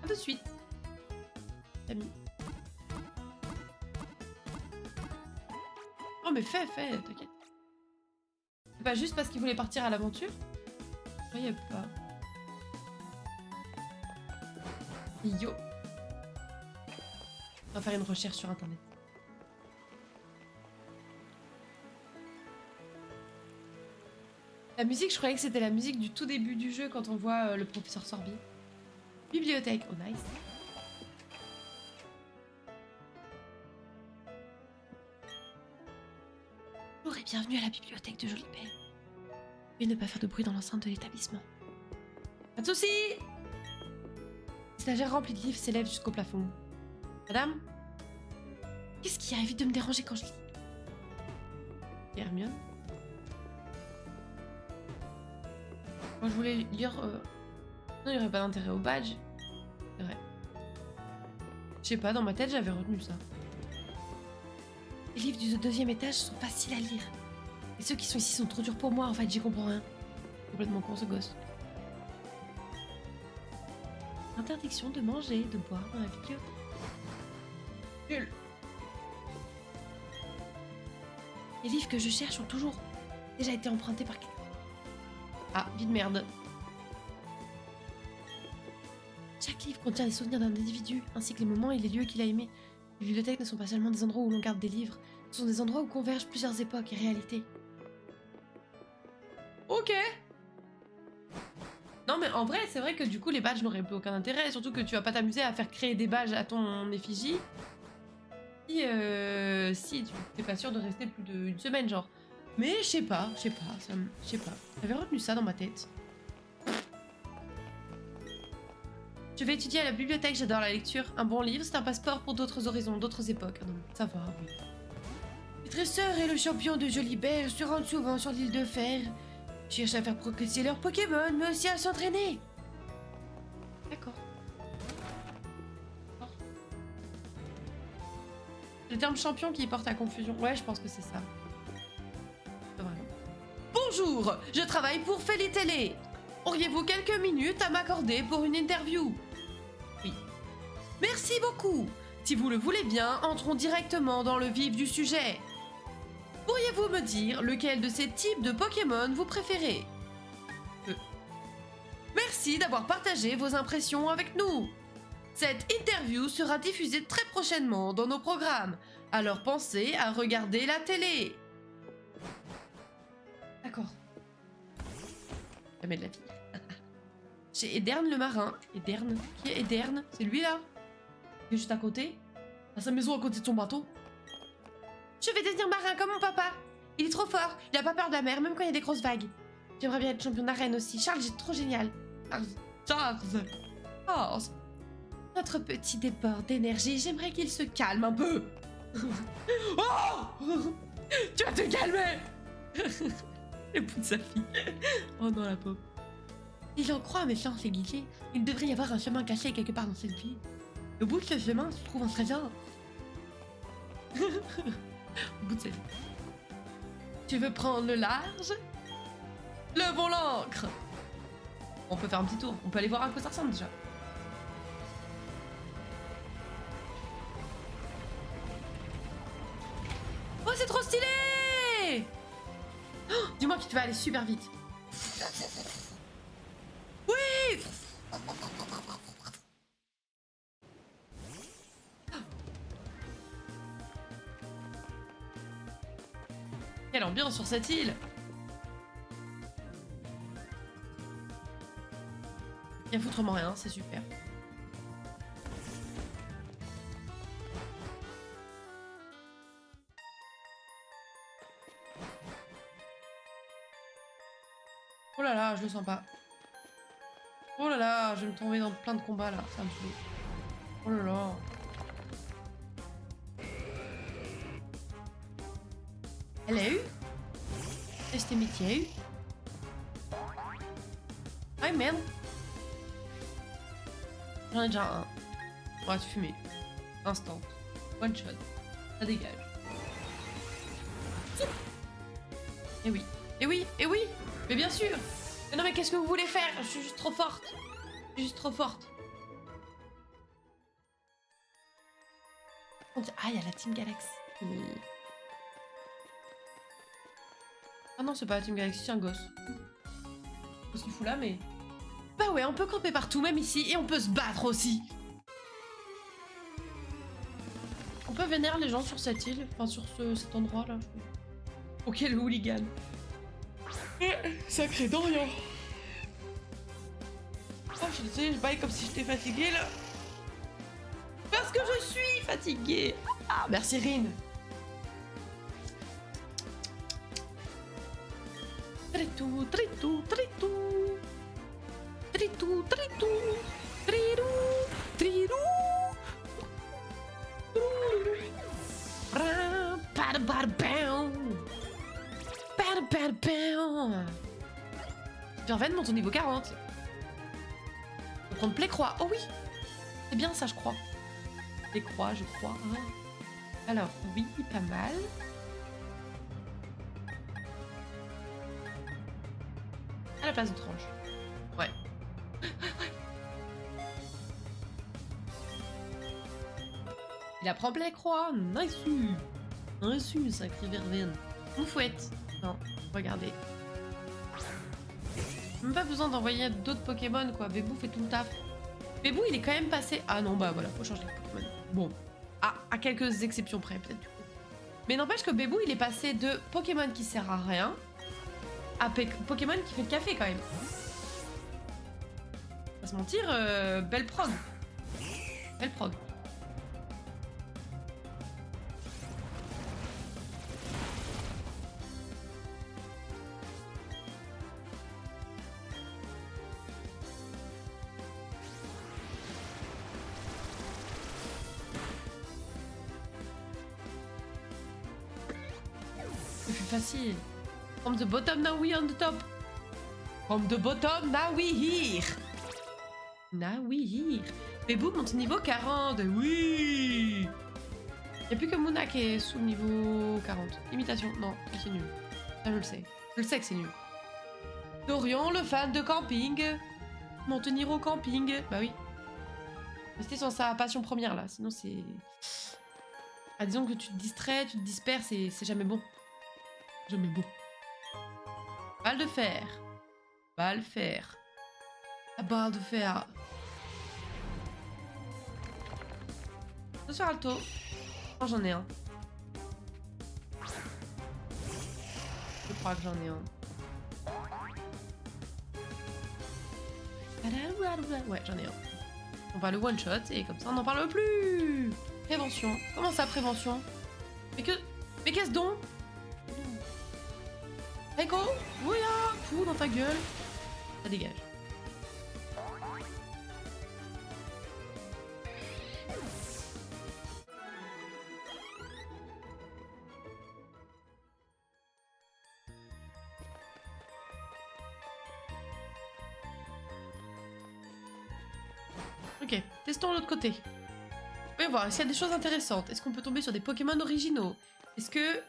A de suite. L'ami. Oh mais fais, t'inquiète. C'est pas juste parce qu'il voulait partir à l'aventure? Je croyais pas. Yo. On va faire une recherche sur internet. La musique, je croyais que c'était la musique du tout début du jeu quand on voit le professeur Sorby. Bibliothèque, oh nice. Bonjour et bienvenue à la bibliothèque de Jolipelle. Veuillez ne pas faire de bruit dans l'enceinte de l'établissement. Pas de soucis. L'étagère remplie de livres s'élève jusqu'au plafond. Madame? Qu'est-ce qui arrive de me déranger quand je lis? Hermione? Moi je voulais lire... Non, il n'y aurait pas d'intérêt au badge. C'est vrai. Je sais pas, dans ma tête j'avais retenu ça. Les livres du deuxième étage sont faciles à lire. Et ceux qui sont ici sont trop durs pour moi, en fait, j'y comprends rien. Complètement con ce gosse. Interdiction de manger, de boire dans la bibliothèque. Nul. Les livres que je cherche ont toujours déjà été empruntés par quelqu'un. Ah, vie de merde. Chaque livre contient des souvenirs d'un individu, ainsi que les moments et les lieux qu'il a aimés. Les bibliothèques ne sont pas seulement des endroits où l'on garde des livres, ce sont des endroits où convergent plusieurs époques et réalités. Ok. Non mais en vrai, c'est vrai que du coup les badges n'auraient plus aucun intérêt, surtout que tu vas pas t'amuser à faire créer des badges à ton effigie si tu t'es pas sûr de rester plus d'une semaine genre. Mais je sais pas. J'avais retenu ça dans ma tête. Je vais étudier à la bibliothèque, j'adore la lecture. Un bon livre, c'est un passeport pour d'autres horizons, d'autres époques. Ah non, ça va, oui. Les dresseurs et le champion de Jolibert se rendent souvent sur l'île de Fer. Ils cherchent à faire progresser leurs Pokémon, mais aussi à s'entraîner. D'accord. Le terme champion qui porte à confusion. Ouais, je pense que c'est ça. C'est vrai. Bonjour, je travaille pour Feli Télé. Auriez-vous quelques minutes à m'accorder pour une interview? Oui. Merci beaucoup. Si vous le voulez bien, entrons directement dans le vif du sujet. Pourriez-vous me dire lequel de ces types de Pokémon vous préférez? Merci d'avoir partagé vos impressions avec nous. Cette interview sera diffusée très prochainement dans nos programmes, alors pensez à regarder la télé. D'accord. Jamais de la vie. J'ai Ederne le marin. Ederne? Qui est Ederne? C'est lui là? Qui est juste à côté? À sa maison à côté de son bateau? Je vais devenir marin comme mon papa. Il est trop fort. Il a pas peur de la mer, même quand il y a des grosses vagues. J'aimerais bien être champion d'arène aussi. Charles, c'est trop génial. Charles. Notre petit débord d'énergie, j'aimerais qu'il se calme un peu. Oh! Tu vas te calmer. Le bout de sa fille. Oh non, la pauvre. Il en croit, mais sans les guider. Il devrait y avoir un chemin caché quelque part dans cette vie. Au bout de ce chemin se trouve un trésor. Au bout de sa vie. Tu veux prendre le large? Levons l'ancre. On peut faire un petit tour. On peut aller voir à quoi ça ressemble déjà. Oh, c'est trop stylé! Oh, dis-moi que tu vas aller super vite. Oui! Quelle ambiance sur cette île! Il y a foutrement rien, c'est super. Oh là là, je le sens pas. Oh là là, je vais me tomber dans plein de combats là, ça me saoule. Oh là là. Elle a eu? Est-ce que a eu? Ouais, merde. J'en ai déjà un. On va te fumer. Instant. One shot. Ça dégage. Et oui. Et oui. Et oui. Mais bien sûr. Mais non, mais qu'est-ce que vous voulez faire? Je suis juste trop forte. Je suis juste trop forte. Ah, il y a la Team Galaxy. Ah non, c'est pas la Team Galaxy, c'est un gosse. Qu'est-ce qu'il fout là, mais... Bah ouais, on peut camper partout, même ici, et on peut se battre aussi. On peut vénérer les gens sur cette île, enfin sur cet endroit-là. Ok, le hooligan. Sacré Dorian. Oh, je suis désolée, je baille comme si j'étais fatiguée, là. Parce que je suis fatiguée. Ah, merci, Rin. Tritou, tritou, tritou. Tritou, tritou. Trirou, trirou. Gervaine monte au niveau 40. On va prendre Plécroix. Oh oui. C'est bien ça, je crois. Plécroix, je crois. Alors, oui, pas mal. À la place de Tranche. Ouais. Il apprend Plécroix. Nice. Nice, sacré Verveine. Une fouette. Non, regardez. Même pas besoin d'envoyer d'autres Pokémon, quoi. Bébou fait tout le taf. Bébou, il est quand même passé... Ah non, bah voilà, faut changer de Pokémon. Bon. Ah, à quelques exceptions près, peut-être, du coup. Mais n'empêche que Bébou, il est passé de Pokémon qui sert à rien à Pokémon qui fait le café, quand même. Pas se mentir, belle prog. Belle prog. plus facile. From the bottom, now we on the top. From the bottom, now we here. Now we here. Bébou monte niveau 40. Oui. Y'a plus que Mouna qui est sous le niveau 40. Imitation. Non, c'est nul. Ça, je le sais. Je le sais que c'est nul. Dorian, le fan de camping. Monte niveau camping. Bah oui. Rester sur sa passion première, là. Sinon, c'est... Ah, disons que tu te distrais, tu te disperses, c'est jamais bon. Jamais bon. Balle de fer. Balle fer. La balle de fer. Attention Alto. Oh, j'en ai un. Je crois que j'en ai un. Ouais, j'en ai un. On va le one shot et comme ça on n'en parle plus. Prévention. Comment ça, prévention? Mais qu'est-ce donc? Rico, ouya, fou dans ta gueule. Ça dégage. Ok, testons l'autre côté. Voyons voir, s'il y a des choses intéressantes. Est-ce qu'on peut tomber sur des Pokémon originaux? Est-ce que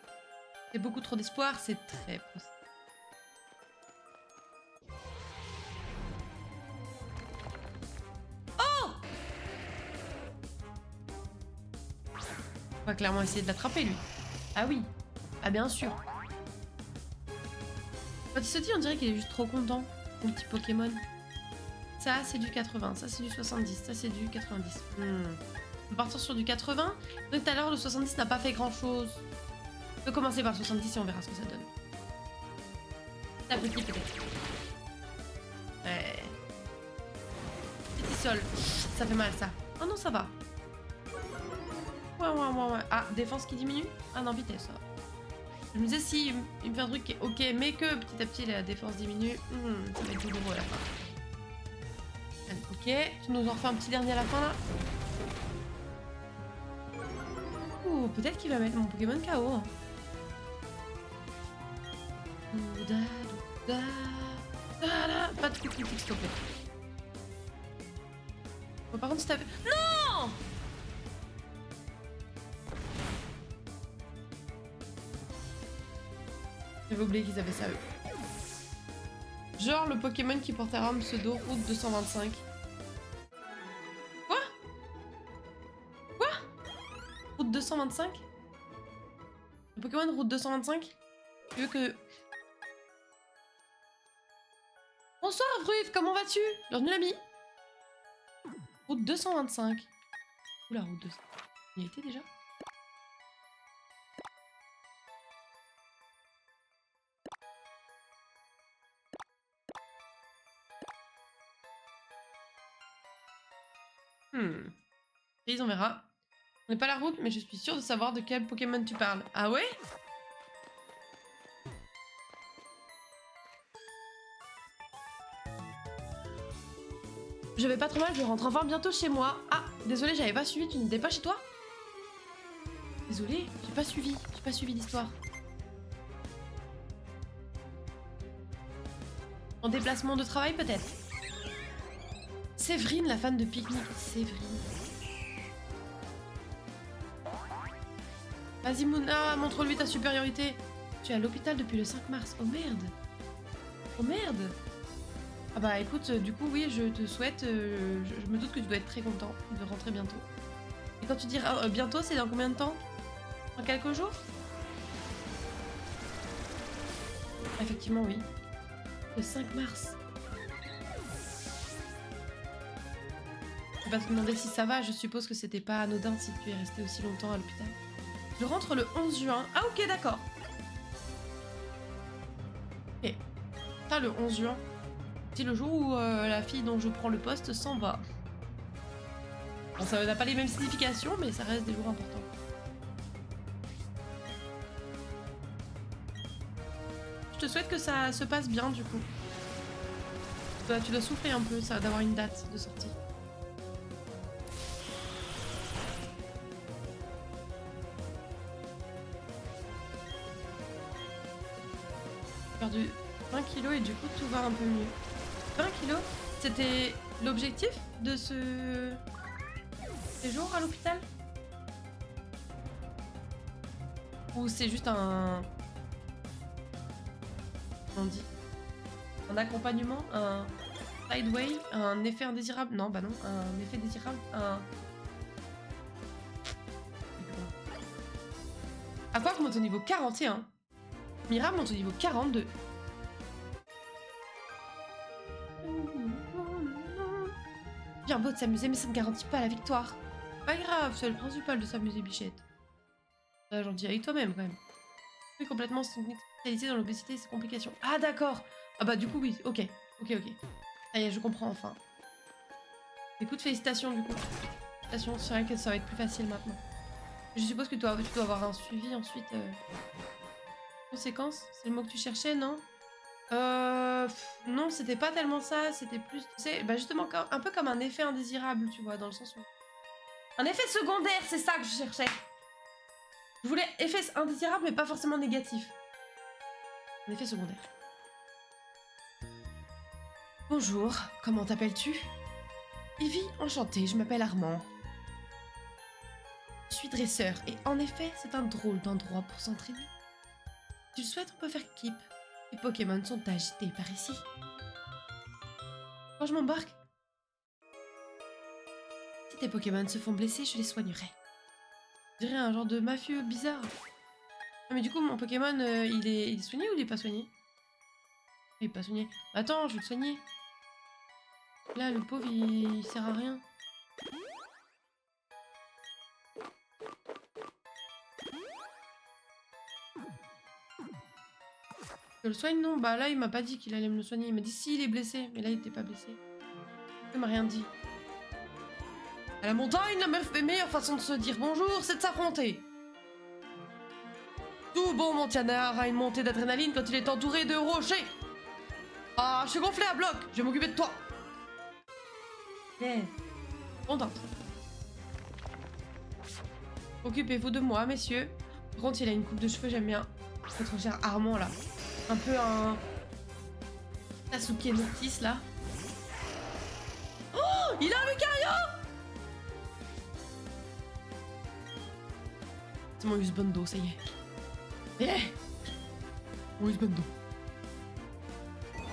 c'est beaucoup trop d'espoir? C'est très possible. Oh! On va clairement essayer de l'attraper, lui. Ah oui. Ah bien sûr. Quand il se dit, on dirait qu'il est juste trop content, mon petit Pokémon. Ça, c'est du 80. Ça, c'est du 70. Ça, c'est du 90. On va partir sur du 80. Donc, tout à l'heure, le 70 n'a pas fait grand-chose. On peut commencer par le 70 et on verra ce que ça donne. La petite, peut-être. Ouais. Petit sol. Ça fait mal, ça. Oh non, ça va. Ouais. Ah, défense qui diminue? Ah non, vitesse, ça va. Je me disais, si il me fait un truc qui est ok, mais que petit à petit, la défense diminue, ça va être douloureux à la fin. Allez, ok. Tu nous en refais un petit dernier à la fin, là? Ouh, peut-être qu'il va mettre mon Pokémon KO. Hein. Pas de coup critique, s'il te plaît. Bon, par contre, si t'avais... Non! J'avais oublié qu'ils avaient ça, eux. Genre le Pokémon qui portait un pseudo route 225. Quoi? Route 225? Le Pokémon route 225? Tu veux que... Bonsoir Vruf, comment vas-tu? Bienvenue l'ami. Route 225. Oula, route 200. Il y était déjà? Please, on verra. On n'est pas la route, mais je suis sûre de savoir de quel Pokémon tu parles. Ah ouais? Je vais pas trop mal, je rentre enfin bientôt chez moi. Ah, désolé, j'avais pas suivi, tu n'étais pas chez toi? Désolé, j'ai pas suivi l'histoire. En déplacement de travail peut-être? Séverine, la fan de pique-nique. Séverine. Vas-y Mouna, montre-lui ta supériorité. Tu es à l'hôpital depuis le 5 mars. Oh merde. Oh merde. Ah bah écoute, du coup oui, je te souhaite... je me doute que tu dois être très content de rentrer bientôt. Et quand tu dis bientôt, c'est dans combien de temps? Dans quelques jours? Effectivement oui. Le 5 mars. Je vais pas te demander si ça va, je suppose que c'était pas anodin si tu es resté aussi longtemps à l'hôpital. Je rentre le 11 juin. Ah ok, d'accord. Et t'as le 11 juin. C'est le jour où la fille dont je prends le poste s'en va. Bon, ça n'a pas les mêmes significations, mais ça reste des jours importants. Je te souhaite que ça se passe bien, du coup. Tu dois souffler un peu, ça, d'avoir une date de sortie. perdu 20 kilos et du coup tout va un peu mieux. 20 kilos, c'était l'objectif de ce séjour à l'hôpital? Ou c'est juste un... on dit un accompagnement, un sideway, un effet indésirable? Non, bah non, un effet désirable, un... Aqua monte au niveau 41. Mira monte au niveau 42. Bien beau de s'amuser, mais ça ne garantit pas la victoire. Pas grave, c'est le principal de s'amuser, bichette. T'es gentil avec toi-même, quand même. Oui, complètement spécialisé dans l'obésité et ses complications. Ah, d'accord. Ah bah, du coup, oui. Ok. Ok. Ça y est, je comprends, enfin. Écoute, félicitations, du coup. Félicitations, c'est vrai que ça va être plus facile maintenant. Je suppose que tu dois avoir un suivi ensuite. Conséquences, c'est le mot que tu cherchais, non? Non, c'était pas tellement ça, c'était plus, tu sais, bah justement, un peu comme un effet indésirable, tu vois, dans le sens où... Un effet secondaire, c'est ça que je cherchais. Je voulais effet indésirable, mais pas forcément négatif. Un effet secondaire. Bonjour, comment t'appelles-tu? Evie, enchantée, je m'appelle Armand. Je suis dresseur, et en effet, c'est un drôle d'endroit pour s'entraîner. Si tu le souhaites, on peut faire keep. Les Pokémon sont agités par ici. Quand je m'embarque, si tes Pokémon se font blesser, je les soignerai. Je dirais un genre de mafieux bizarre. Ah, mais du coup, mon Pokémon, il est soigné ou il est pas soigné? Il est pas soigné. Attends, je vais le soigner. Là, le pauvre, il sert à rien. Je le soigne, non? Bah là, il m'a pas dit qu'il allait me le soigner. Il m'a dit si, il est blessé. Mais là, il était pas blessé. Il m'a rien dit. À la montagne, la meilleure façon de se dire bonjour, c'est de s'affronter. Tout bon Montiana a une montée d'adrénaline quand il est entouré de rochers. Ah, je suis gonflé à bloc. Je vais m'occuper de toi. Contente. Occupez-vous de moi, messieurs. Par contre, il a une coupe de cheveux, j'aime bien. Notre cher Armand, là. Un peu un... Sasuke Noctis, là. Oh, il a un Lucario! C'est mon husbando, ça y est. Yeah. Mon husbando.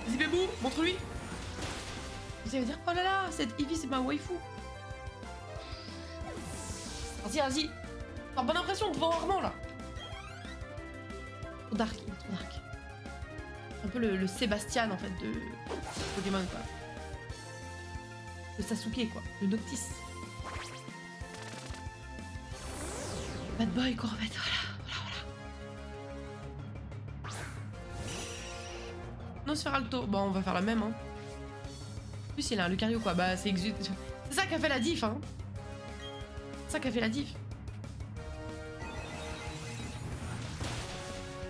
Vas-y, bébou, montre-lui. Ça veut dire, oh là là, cette Eevee, c'est ma waifu. Vas-y. T'as bonne impression devant Armand, là. Trop dark, il est trop dark. Un peu le Sébastien, en fait, de Pokémon, quoi. Le Sasuke, quoi. Le Noctis. Bad boy, Corvette, voilà. Nosferalto. Bon, on va faire la même, hein. En plus, il a un Lucario, quoi. Bah, c'est ça qui a fait la diff, hein. C'est ça qui a fait la diff.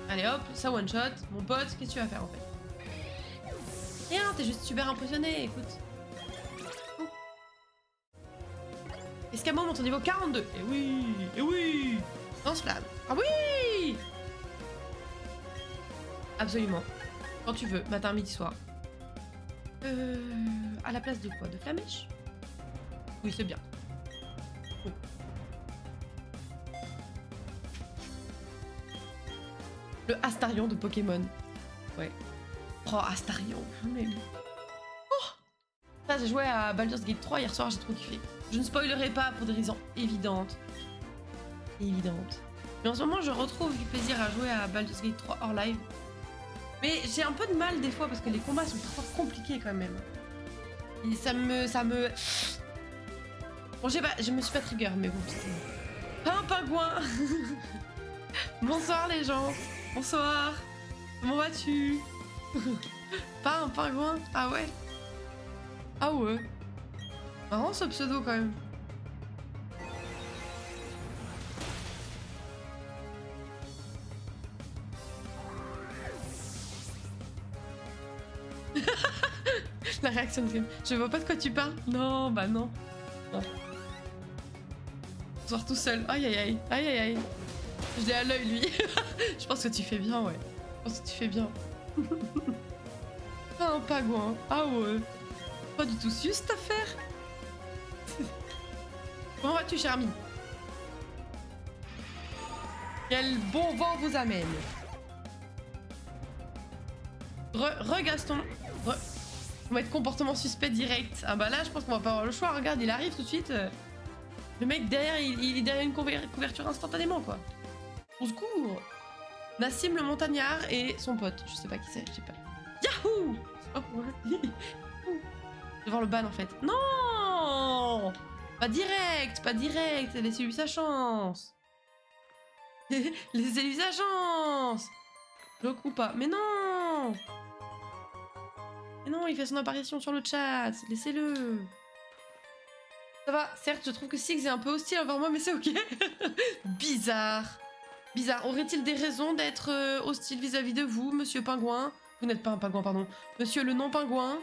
Allez hop, ça one shot. Mon pote, qu'est-ce que tu vas faire en fait? Rien, t'es juste super impressionné, écoute. Escamot monte au niveau 42. Et oui. Lance-flamme. Ah oui. Absolument. Quand tu veux, matin, midi, soir. À la place de quoi? De Flamèche? Oui, c'est bien. Oh. Le Astarion de Pokémon. Ouais. Oh, Astarion. Mais... oh, ça, j'ai joué à Baldur's Gate 3 hier soir, j'ai trop kiffé. Je ne spoilerai pas pour des raisons évidentes. Mais en ce moment, je retrouve du plaisir à jouer à Baldur's Gate 3 hors live. Mais j'ai un peu de mal des fois parce que les combats sont parfois compliqués quand même. Et ça me... Bon, je me suis pas trigger, mais bon, c'était... Pas un pingouin. Bonsoir les gens. Bonsoir. Comment vas-tu? Pas un pingouin? Ah ouais. Ah ouais. Marrant ce pseudo quand même. La réaction de film. Je vois pas de quoi tu parles. Non, bah non. Non. Bonsoir tout seul. Aïe. Je l'ai à l'œil lui. Je pense que tu fais bien, ouais. Je pense que tu fais bien. Ah, un pingouin. Ah ouais. Pas du tout su cette affaire. Comment vas-tu, cher ami? Quel bon vent vous amène. Gaston. On va être comportement suspect direct. Ah bah là, je pense qu'on va pas avoir le choix. Regarde, il arrive tout de suite. Le mec derrière, il est derrière une couverture instantanément, quoi. Au secours. Nassim le montagnard et son pote. Je sais pas qui c'est, je sais pas. Yahoo! Devant le ban, en fait. Non! Pas direct, pas direct. Laissez-lui sa chance. Laissez-lui sa chance. Je ou pas. Mais non! Mais non, il fait son apparition sur le chat. Laissez-le. Ça va, certes, je trouve que Six est un peu hostile envers moi, mais c'est ok. Bizarre. Bizarre. Aurait-il des raisons d'être hostile vis-à-vis de vous, monsieur pingouin? Vous n'êtes pas un pingouin, pardon. Monsieur le non-pingouin.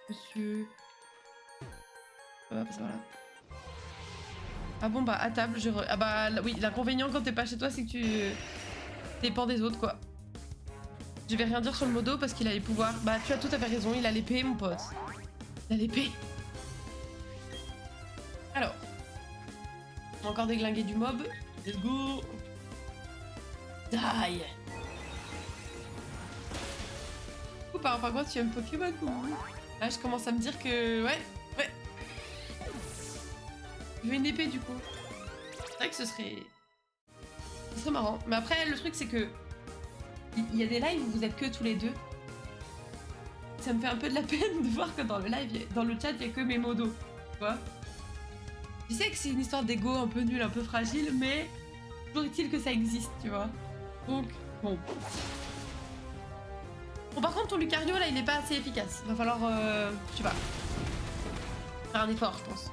Monsieur... Hop, ça va là. Ah bon, bah, à table, Ah bah, oui, l'inconvénient quand t'es pas chez toi, c'est que tu dépends des autres, quoi. Je vais rien dire sur le modo parce qu'il a les pouvoirs. Bah, tu as tout à fait raison, il a l'épée, mon pote. Il a l'épée. Alors. On va encore déglinguer du mob. Let's go. Die. Ou par rapport à quoi tu aimes Pokémon? Là, je commence à me dire que... Ouais. Je veux une épée, du coup. C'est vrai que ce serait marrant. Mais après, le truc, c'est que... Il y a des lives où vous êtes que tous les deux. Ça me fait un peu de la peine de voir que dans le live, dans le chat, il y a que mes modos. Tu vois? Je sais que c'est une histoire d'ego un peu nulle, un peu fragile, mais toujours est-il que ça existe, tu vois. Donc, bon. Bon, par contre, ton Lucario, là, il est pas assez efficace. Va falloir, je sais pas, faire un effort, je pense.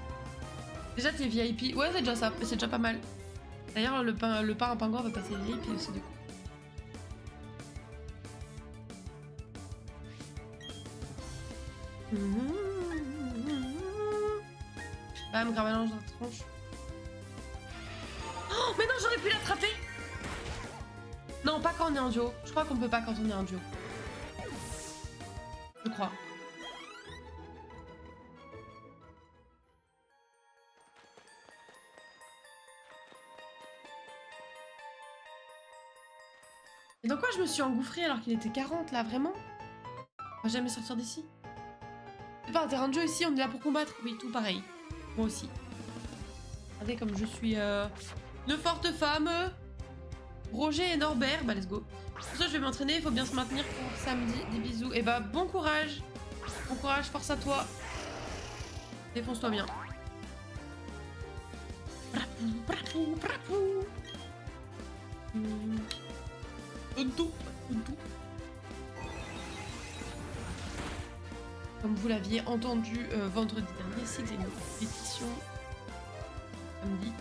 Déjà, t'es VIP. Ouais, c'est déjà ça. C'est déjà pas mal. D'ailleurs, le parrain pingouin va passer VIP aussi, du coup. Bam, gravalange dans la tronche. Oh, mais non, j'aurais pu l'attraper. Non, pas quand on est en duo. Je crois qu'on peut pas quand on est en duo. Je crois. Et dans quoi je me suis engouffrée alors qu'il était 40 là, vraiment? On va jamais sortir d'ici. C'est pas un terrain de jeu ici, on est là pour combattre. Oui, tout pareil. Moi aussi. Regardez comme je suis une forte femme. Roger et Norbert, bah let's go. Pour ça je vais m'entraîner, il faut bien se maintenir pour samedi. Des bisous. Et bah bon courage. Bon courage, force à toi. Défonce-toi bien. Comme vous l'aviez entendu vendredi dernier, c'est une pétition samedi.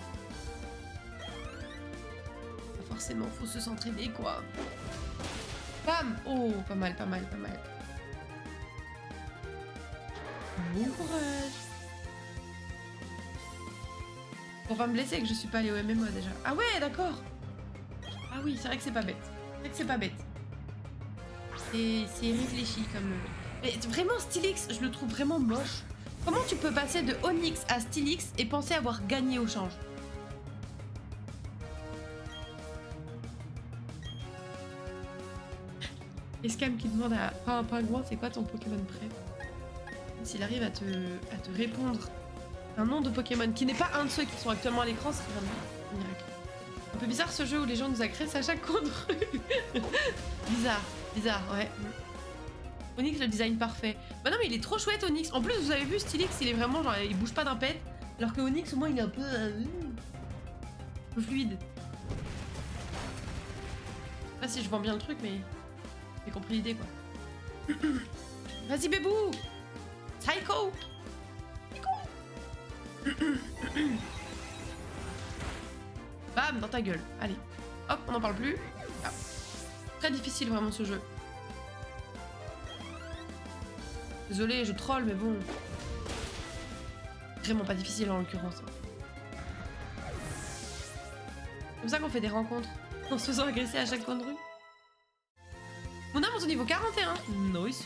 Forcément, faut se s'entraîner quoi. Bam! Oh, pas mal, pas mal, pas mal. Bon courage. Pour pas me blesser que je suis pas allée au MMO déjà. Ah ouais, d'accord. Ah oui, c'est vrai que c'est pas bête. C'est vrai que c'est pas bête. C'est réfléchi comme... Mais vraiment, Stylix, je le trouve vraiment moche. Comment tu peux passer de Onyx à Stylix et penser avoir gagné au change? Escam qui demande à un pingouin, c'est quoi ton Pokémon préf? S'il arrive à te répondre un nom de Pokémon qui n'est pas un de ceux qui sont actuellement à l'écran, c'est vraiment un miracle. Un peu bizarre ce jeu où les gens nous agressent à chaque coin de rue. Bizarre, ouais. Onyx, le design parfait. Bah non mais il est trop chouette Onyx. En plus vous avez vu Stylix, il est vraiment genre il bouge pas d'un pet. Alors que Onyx au moins il est un peu fluide. Je sais pas si je vends bien le truc mais j'ai compris l'idée quoi. Vas-y bébou. Psycho. Bam, dans ta gueule. Allez. Hop, on n'en parle plus. Ah. Très difficile vraiment ce jeu. Désolée, je troll, mais bon. Vraiment pas difficile en l'occurrence. C'est comme ça qu'on fait des rencontres. En se faisant agresser à chaque coin de rue. On a mon niveau 41. Nice.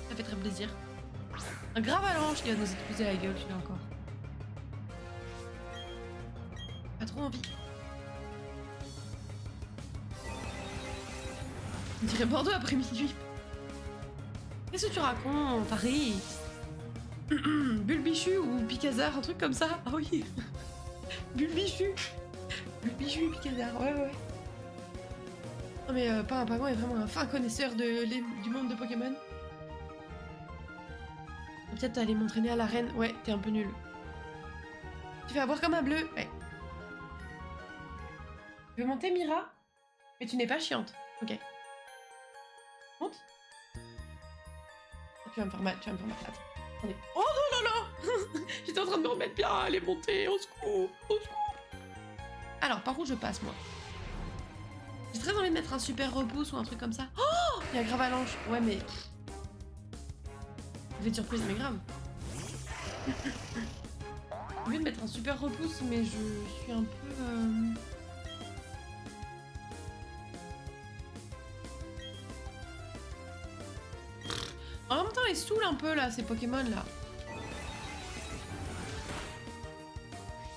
Ça fait très plaisir. Un grave avalanche qui va nous exploser la gueule, celui-là encore. Pas trop envie. On dirait Bordeaux après minuit. Qu'est-ce que tu racontes? Arrête. Bulbichu ou Picazar, un truc comme ça. Ah oui. Bulbichu. Bulbichu et Picazar, ouais. Non mais Pain est vraiment un fin connaisseur du monde de Pokémon. Peut-être aller m'entraîner à l'arène. Ouais, t'es un peu nul. Tu fais avoir comme un bleu. Ouais. Tu veux monter, Mira? Mais tu n'es pas chiante. Ok. Monte. Oh, tu vas me faire mal, Attends. Attendez. Oh non, non, non. J'étais en train de me remettre bien. Allez, monter. Au secours. Alors, par où je passe, moi? J'ai très envie de mettre un super repousse ou un truc comme ça. Oh, il y a grave avalanche. Ouais, mais... Effet de surprise, mais grave. J'ai envie de mettre un super repousse, mais je suis un peu... En même temps, ils saoulent un peu, là, ces Pokémon, là.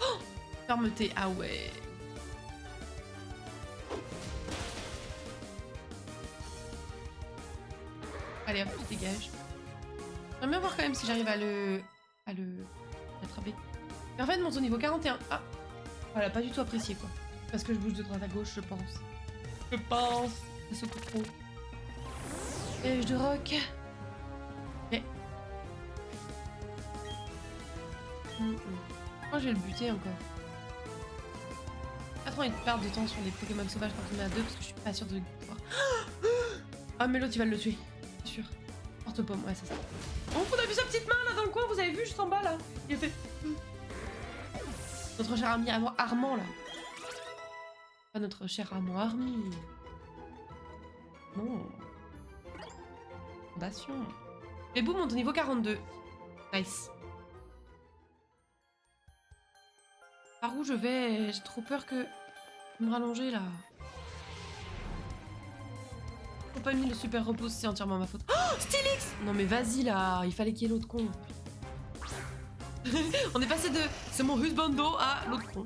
Oh, fermeté. Ah ouais. Allez hop, je dégage. J'aimerais bien voir quand même si j'arrive à l'attraper. Et en fait, mon niveau 41. Ah, elle a pas du tout apprécié quoi. Parce que je bouge de droite à gauche, je pense. C'est ce coup trop. Et je de rock. Mais. Moi, je vais le buter encore. Pas trop envie de perdre de temps sur des Pokémon sauvages quand on est à deux parce que je suis pas sûre de le pouvoir. Ah, mais l'autre il va le tuer. C'est sûr. Porte-pomme, ouais, c'est ça. Oh, on a vu sa petite main là dans le coin, vous avez vu juste en bas là. Il a fait. Notre cher ami Armand là. Pas notre cher Armand Army. Non. Fondation. Mais boum, on est au niveau 42. Nice. Par où je vais? J'ai trop peur que. Je me rallonger là. J'ai pas mis le super repose, c'est entièrement ma faute. Oh, Stylix! Non mais vas-y là, il fallait qu'il y ait l'autre con. On est passé de c'est mon husbando à l'autre con.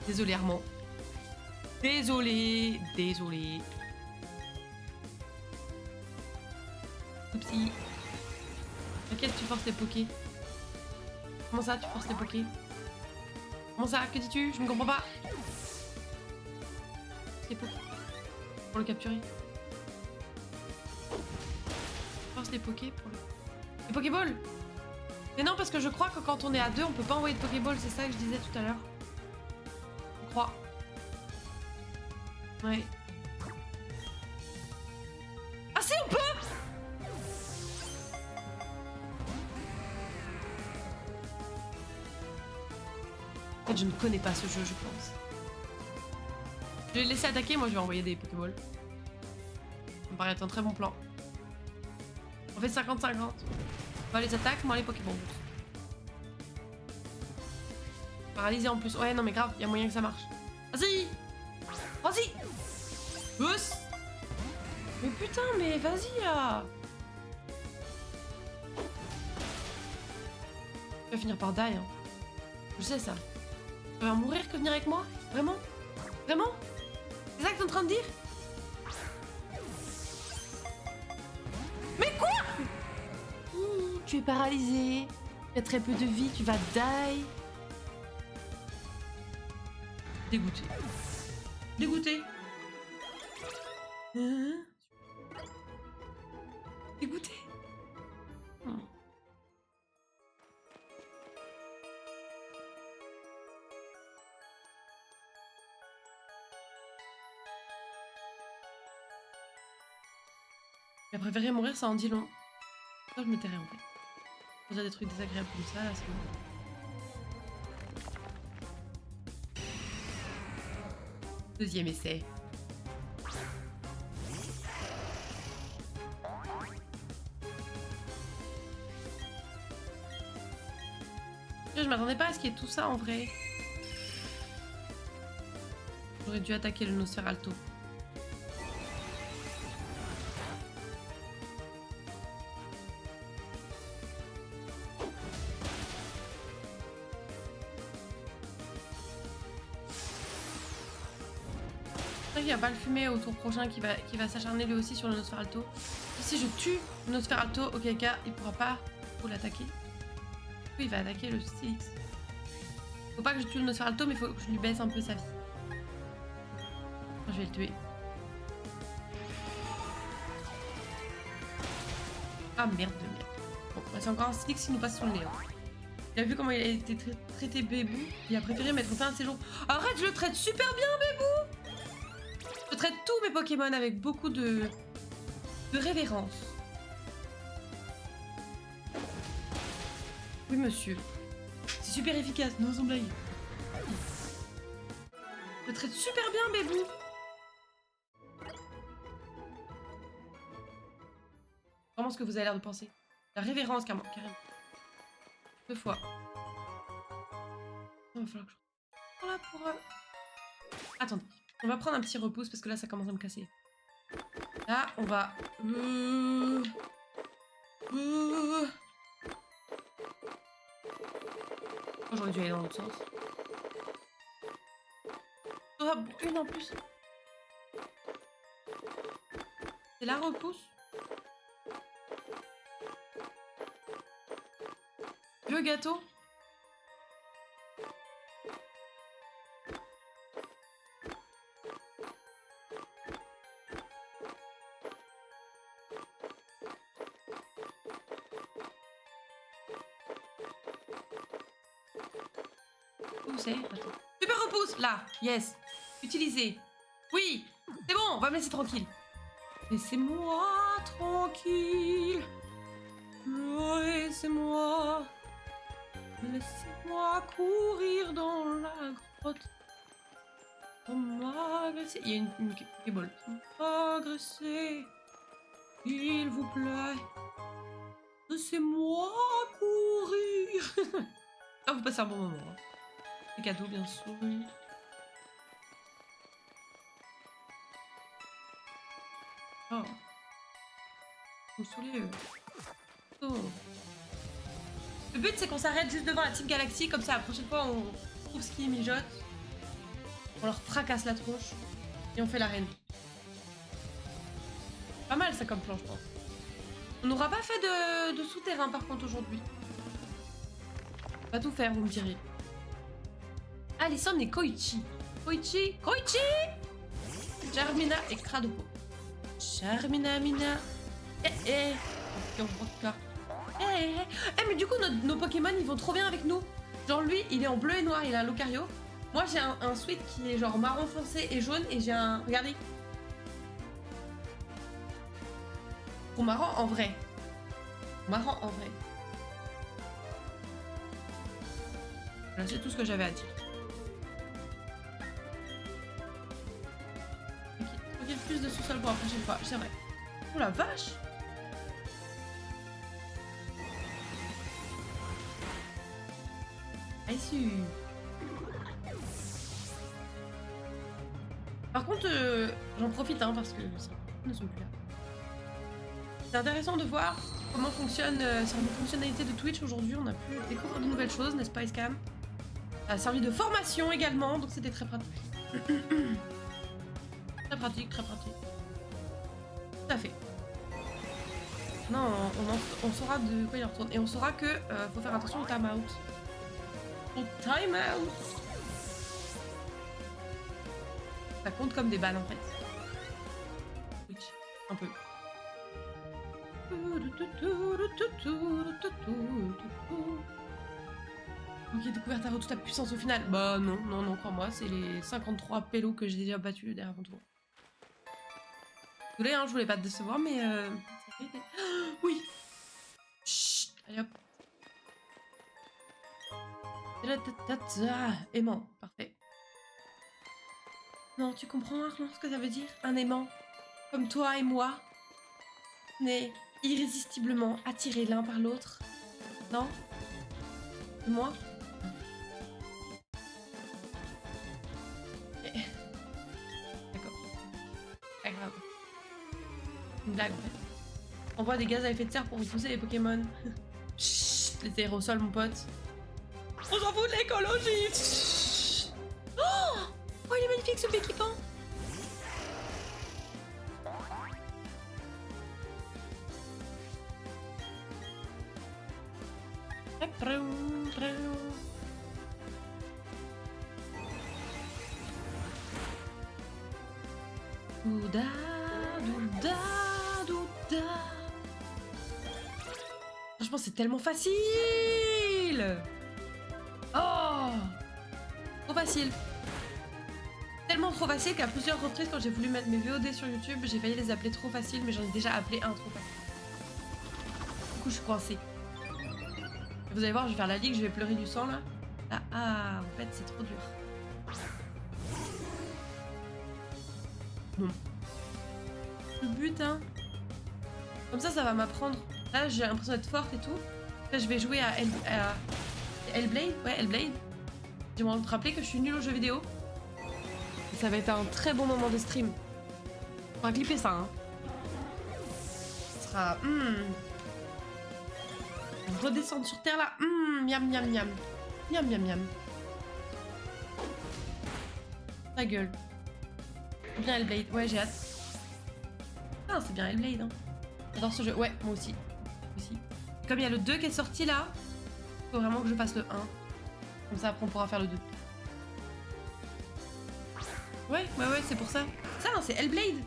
Désolé Armand. Désolé. Oupsie. T'inquiète, tu forces les pokés. Comment ça, tu forces les pokés? Comment ça, que dis-tu? Je ne comprends pas. Les pokés. Pour le capturer. Force les pokés pour le... Les pokéballs. Mais non, parce que je crois que quand on est à deux, on peut pas envoyer de pokéball. C'est ça que je disais tout à l'heure. Je crois. Ouais. Ah si, on peut! En fait, je ne connais pas ce jeu, je pense. Je vais le laisser attaquer, moi je vais envoyer des pokéballs. Ça me paraît être un très bon plan. On fait 50-50. Moi les attaques, moi les pokéballs. Paralysé en plus. Ouais, non mais grave, il y a moyen que ça marche. Vas-y! Vas-y! Boost! Mais putain, mais vas-y là! Tu vas finir par die, hein. Je sais ça. Tu vas mourir que venir avec moi? Vraiment? Vraiment? C'est ça que t'es en train de dire? Mais quoi? Tu es paralysé. Tu as très peu de vie, tu vas die. Dégoûté. Dégoûté. Dégoûté. J'ai préféré mourir, ça en dit long. Ça, je me tairais en fait. Quand il y a des trucs désagréables comme ça, là, c'est bon. Deuxième essai. Je m'attendais pas à ce qu'il y ait tout ça en vrai. J'aurais dû attaquer le Nosferalto. qu'il n'y a pas le fumé au tour prochain qui va s'acharner lui aussi sur le Nosferalto. Si je tue le Nosferalto, auquel cas il pourra pas l'attaquer. Oui, il va attaquer le Stylix. Faut pas que je tue le Nosferalto, mais faut que je lui baisse un peu sa vie. Je vais le tuer. Ah merde de merde. Bon, bah, c'est encore un Stylix qui nous passe sur le nez. Hein. Il a vu comment il a été traité Bébou. Il a préféré mettre fin à ses jours. Arrête, je le traite super bien, Bébou. Je traite tous mes Pokémon avec beaucoup de révérence. Oui, monsieur. C'est super efficace, non, sans blague. Je le traite super bien, Bébou. Vraiment ce que vous avez l'air de penser. La révérence, carrément. 2 fois. Il va falloir que je... Voilà pour... Attendez. On va prendre un petit repousse parce que là, ça commence à me casser. Là, on va... Oh, j'aurais dû aller dans l'autre sens. Oh, une en plus. C'est la repousse. Le gâteau. Où c'est? Super repousse. Là. Yes. Utilisé. Oui. C'est bon. On va me laisser tranquille. Laissez-moi tranquille. Laissez-moi. Laissez-moi courir dans la grotte. On m'a agressé. Il y a une Pokéball. On m'a agressé. S'il vous plaît. Laissez-moi courir. Ah, vous passez un bon moment. Hein. Les cadeaux, bien sûr. Oh. Vous saoulez. Oh. Le but, c'est qu'on s'arrête juste devant la Team Galaxy, comme ça, la prochaine fois, on trouve ce qui mijote. On leur fracasse la tronche. Et on fait l'arène. Pas mal, ça, comme plan, je pense. On n'aura pas fait de souterrain, par contre, aujourd'hui. On va tout faire, vous me direz. Alison et Koichi. Koichi. Charmina et Kradopo. Charmina, Mina. Eh. Mais du coup, nos Pokémon, ils vont trop bien avec nous. Genre, lui, il est en bleu et noir, il a un Lucario. Moi, j'ai un Sweet qui est genre marron foncé et jaune, et j'ai un... Regardez. Trop marrant en vrai. Voilà, c'est tout ce que j'avais à dire. Ok, plus de sous-sol pour la prochaine fois, c'est vrai. Oh la vache! Par contre, j'en profite parce que ça ne sont plus là. C'est intéressant de voir comment fonctionne certaines fonctionnalités de Twitch aujourd'hui. On a pu découvrir de nouvelles choses, n'est-ce pas, Iskam? Ça a servi de formation également, donc c'était très pratique. Très pratique. Tout à fait. Non, on saura de quoi il retourne. Et on saura que faut faire attention au time-out. Ça compte comme des balles en fait. Twitch, un peu. Ok, découverte à toute ta puissance au final. Bah non, crois-moi, c'est les 53 pélos que j'ai déjà battus derrière mon tour. Désolé, je voulais pas te décevoir, mais oui. Chut, allez hop. Aimant, parfait. Non, tu comprends, Arlan, ce que ça veut dire? Un aimant, comme toi et moi, n'est irrésistiblement attirés l'un par l'autre. Non? Et moi? D'accord. Pas grave. Une blague, en fait. Envoie des gaz à effet de serre pour repousser les Pokémon. Chut, les aérosols, mon pote. On s'en fout de l'écologie. Oh, il est magnifique ce équipant. Douda, douda, douda. Franchement, c'est tellement facile. Oh, trop facile. Tellement trop facile qu'à plusieurs reprises, quand j'ai voulu mettre mes VOD sur YouTube, j'ai failli les appeler trop facile, mais j'en ai déjà appelé un trop facile. Du coup, je suis coincée. Vous allez voir, je vais faire la ligue, je vais pleurer du sang là. Là, ah, en fait, c'est trop dur. Bon. Le but, hein. Comme ça va m'apprendre. Là, j'ai l'impression d'être forte et tout. Là, je vais jouer à Hellblade. Ouais, Hellblade. Je vais me rappeler que je suis nulle aux jeux vidéo. Et ça va être un très bon moment de stream. On va clipper ça, hein. Ce sera... redescendre sur terre là. Miam, miam, miam. Miam, miam, miam. Ta gueule. C'est bien Hellblade. Ouais, j'ai hâte. Ah, c'est bien Hellblade, hein. J'adore ce jeu. Ouais, moi aussi. Comme il y a le 2 qui est sorti là, faut vraiment que je fasse le 1. Comme ça, après, on pourra faire le 2. Ouais, c'est pour ça. Ça, c'est Hellblade.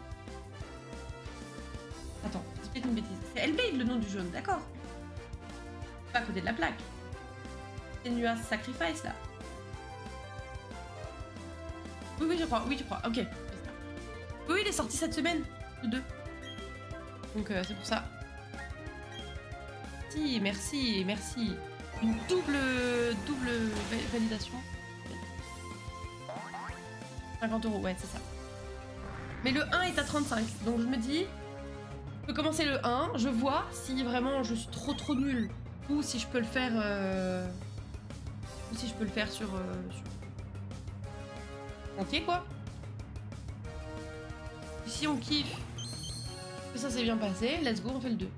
Attends, je dis une bêtise. C'est Hellblade le nom du jeu, d'accord. Pas à côté de la plaque. C'est Nua's Sacrifice là. Oui, je crois. Ok. Oui, il est sorti cette semaine, le 2. Donc c'est pour ça. Si, merci. Une double validation. 50 €, ouais, c'est ça. Mais le 1 est à 35, donc je me dis, je peux commencer le 1, je vois si vraiment je suis trop nulle, ou si je peux le faire, sur entier quoi. Si on kiffe, que ça s'est bien passé, let's go, on fait le 2.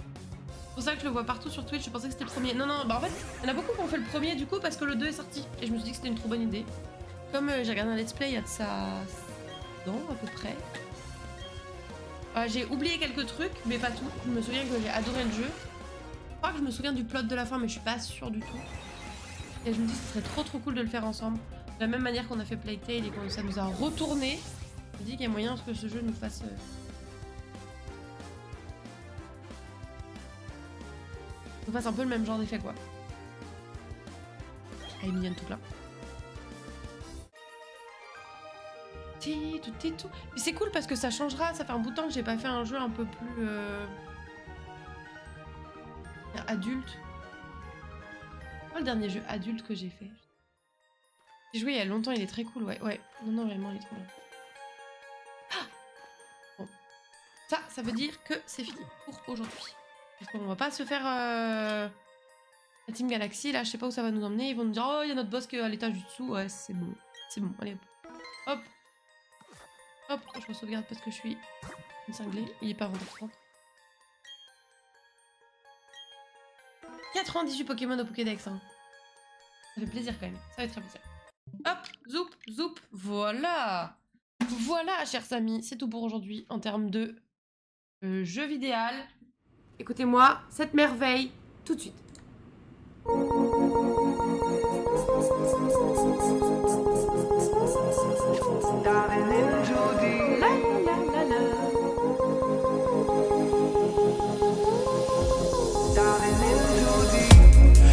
C'est pour ça que je le vois partout sur Twitch, je pensais que c'était le premier. Non, bah en fait, il y en a beaucoup qui ont fait le premier du coup parce que le 2 est sorti. Et je me suis dit que c'était une trop bonne idée. Comme j'ai regardé un let's play il y a de ça... non, à peu près. J'ai oublié quelques trucs, mais pas tout. Je me souviens que j'ai adoré le jeu. Je crois que je me souviens du plot de la fin, mais je suis pas sûre du tout. Et je me dis que ce serait trop cool de le faire ensemble. De la même manière qu'on a fait Playtale et que ça nous a retourné. Je me dis qu'il y a moyen que ce jeu nous fasse... on fasse un peu le même genre d'effet quoi. Elle est mignonne tout plein. Puis c'est cool parce que ça changera, ça fait un bout de temps que j'ai pas fait un jeu un peu plus adulte. Quoi le dernier jeu adulte que j'ai fait? J'ai joué il y a longtemps, il est très cool, ouais. Non, vraiment, il est trop bien. Ah bon. Ça veut dire que c'est fini pour aujourd'hui. On va pas se faire la Team Galaxy, là, je sais pas où ça va nous emmener. Ils vont nous dire, oh, il y a notre boss qui est à l'étage du dessous. Ouais, c'est bon, allez hop. Hop, je me sauvegarde parce que je suis une cinglée. Il est pas avant 30. 98 Pokémon au Pokédex, hein. Ça fait plaisir quand même, ça va être très plaisir. Hop, zoup, voilà, chers amis, c'est tout pour aujourd'hui en termes de jeu vidéo. Écoutez-moi, cette merveille, tout de suite.